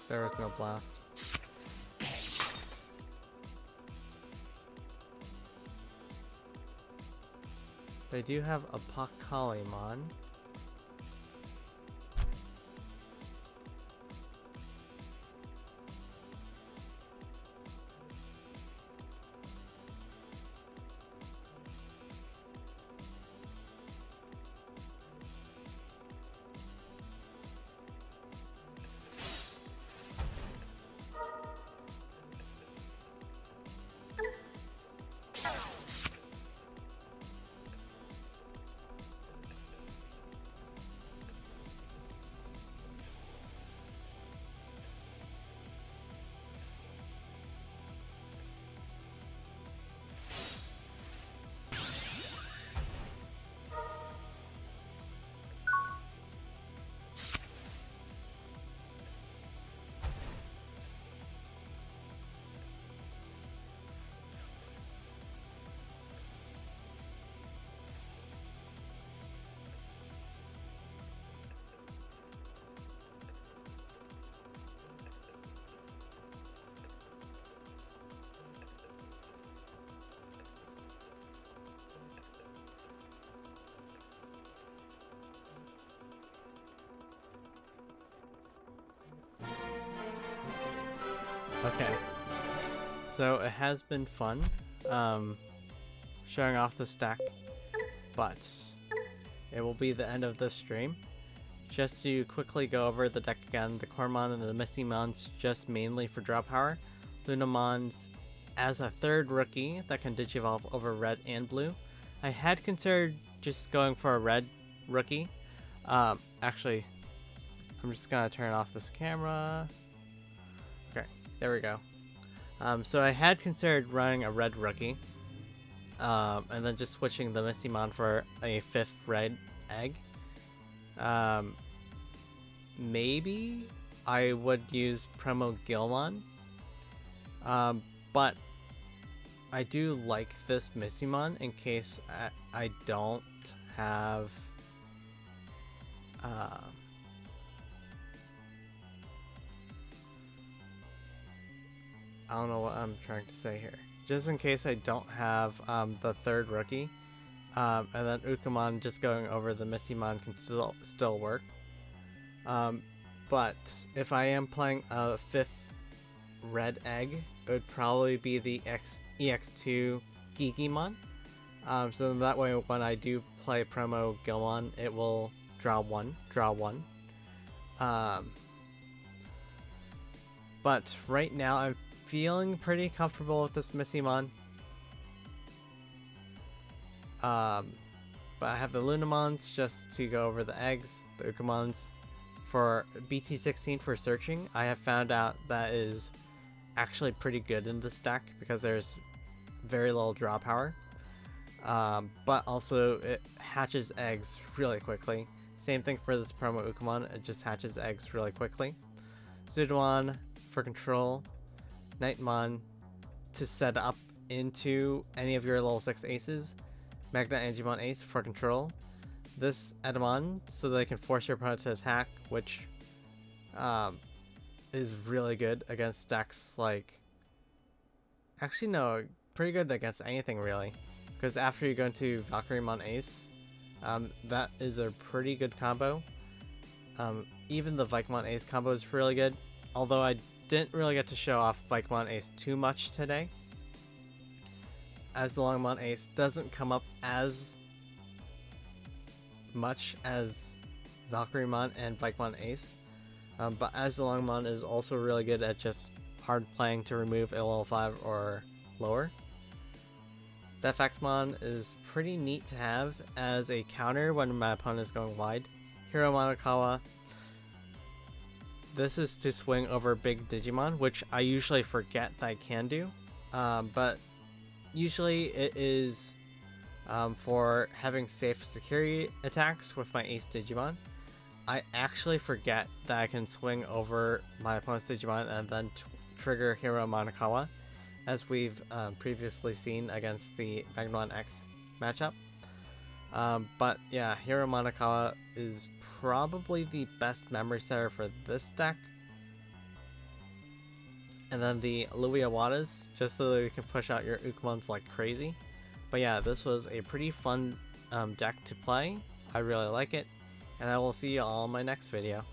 There was no blast. They do have a Pakalimon. Okay, so it has been fun showing off this deck, but it will be the end of this stream. Just to quickly go over the deck again, the Ukkomon and the Missymons just mainly for draw power. Lunamons as a third rookie that can Digivolve over red and blue. I had considered just going for a red rookie. Actually, I'm just gonna turn off this camera. Okay, there we go. So I had considered running a red rookie, and then just switching the Missymon for a 5th red egg. Maybe I would use promo Gilmon, but I do like this Missymon in case I don't have I don't know what I'm trying to say here. Just in case I don't have the third rookie, and then Ukkomon just going over the Missymon can still work. But if I am playing a 5th red egg, it would probably be the EX2 Gigimon. So that way when I do play promo Gilmon, it will draw one. But right now I'm feeling pretty comfortable with this Missymon. But I have the Lunamons just to go over the eggs, the Ukkomons for BT16 for searching. I have found out that is actually pretty good in this deck because there's very little draw power. But also it hatches eggs really quickly. Same thing for this promo Ukkomon, it just hatches eggs really quickly. Zudawon for control. Nightmon to set up into any of your level 6 aces. Magna Angemon Ace for control. This Edamon so they can force your opponent to attack, which is really good against decks like... Actually no, pretty good against anything really. Because after you go into Valkyriemon's Ace, that is a pretty good combo. Even the Vikemon Ace combo is really good, although I didn't really get to show off Vikemon Ace too much today, as the Longmon Ace doesn't come up as much as Valkyrymon and Vikemon Ace, but as the Longmon is also really good at just hard playing to remove a level 5 or lower. That Faxmon is pretty neat to have as a counter when my opponent is going wide. Hero Monokawa, this is to swing over big Digimon, which I usually forget that I can do, but usually it is for having safe security attacks with my Ace Digimon. I actually forget that I can swing over my opponent's Digimon and then trigger Hero Monokawa, as we've previously seen against the Magnemon X matchup. But yeah, Hero Monokawa is probably the best memory setter for this deck. And then the Louis Awadas, just so that you can push out your Ukkomons like crazy. But yeah, this was a pretty fun deck to play. I really like it, and I will see you all in my next video.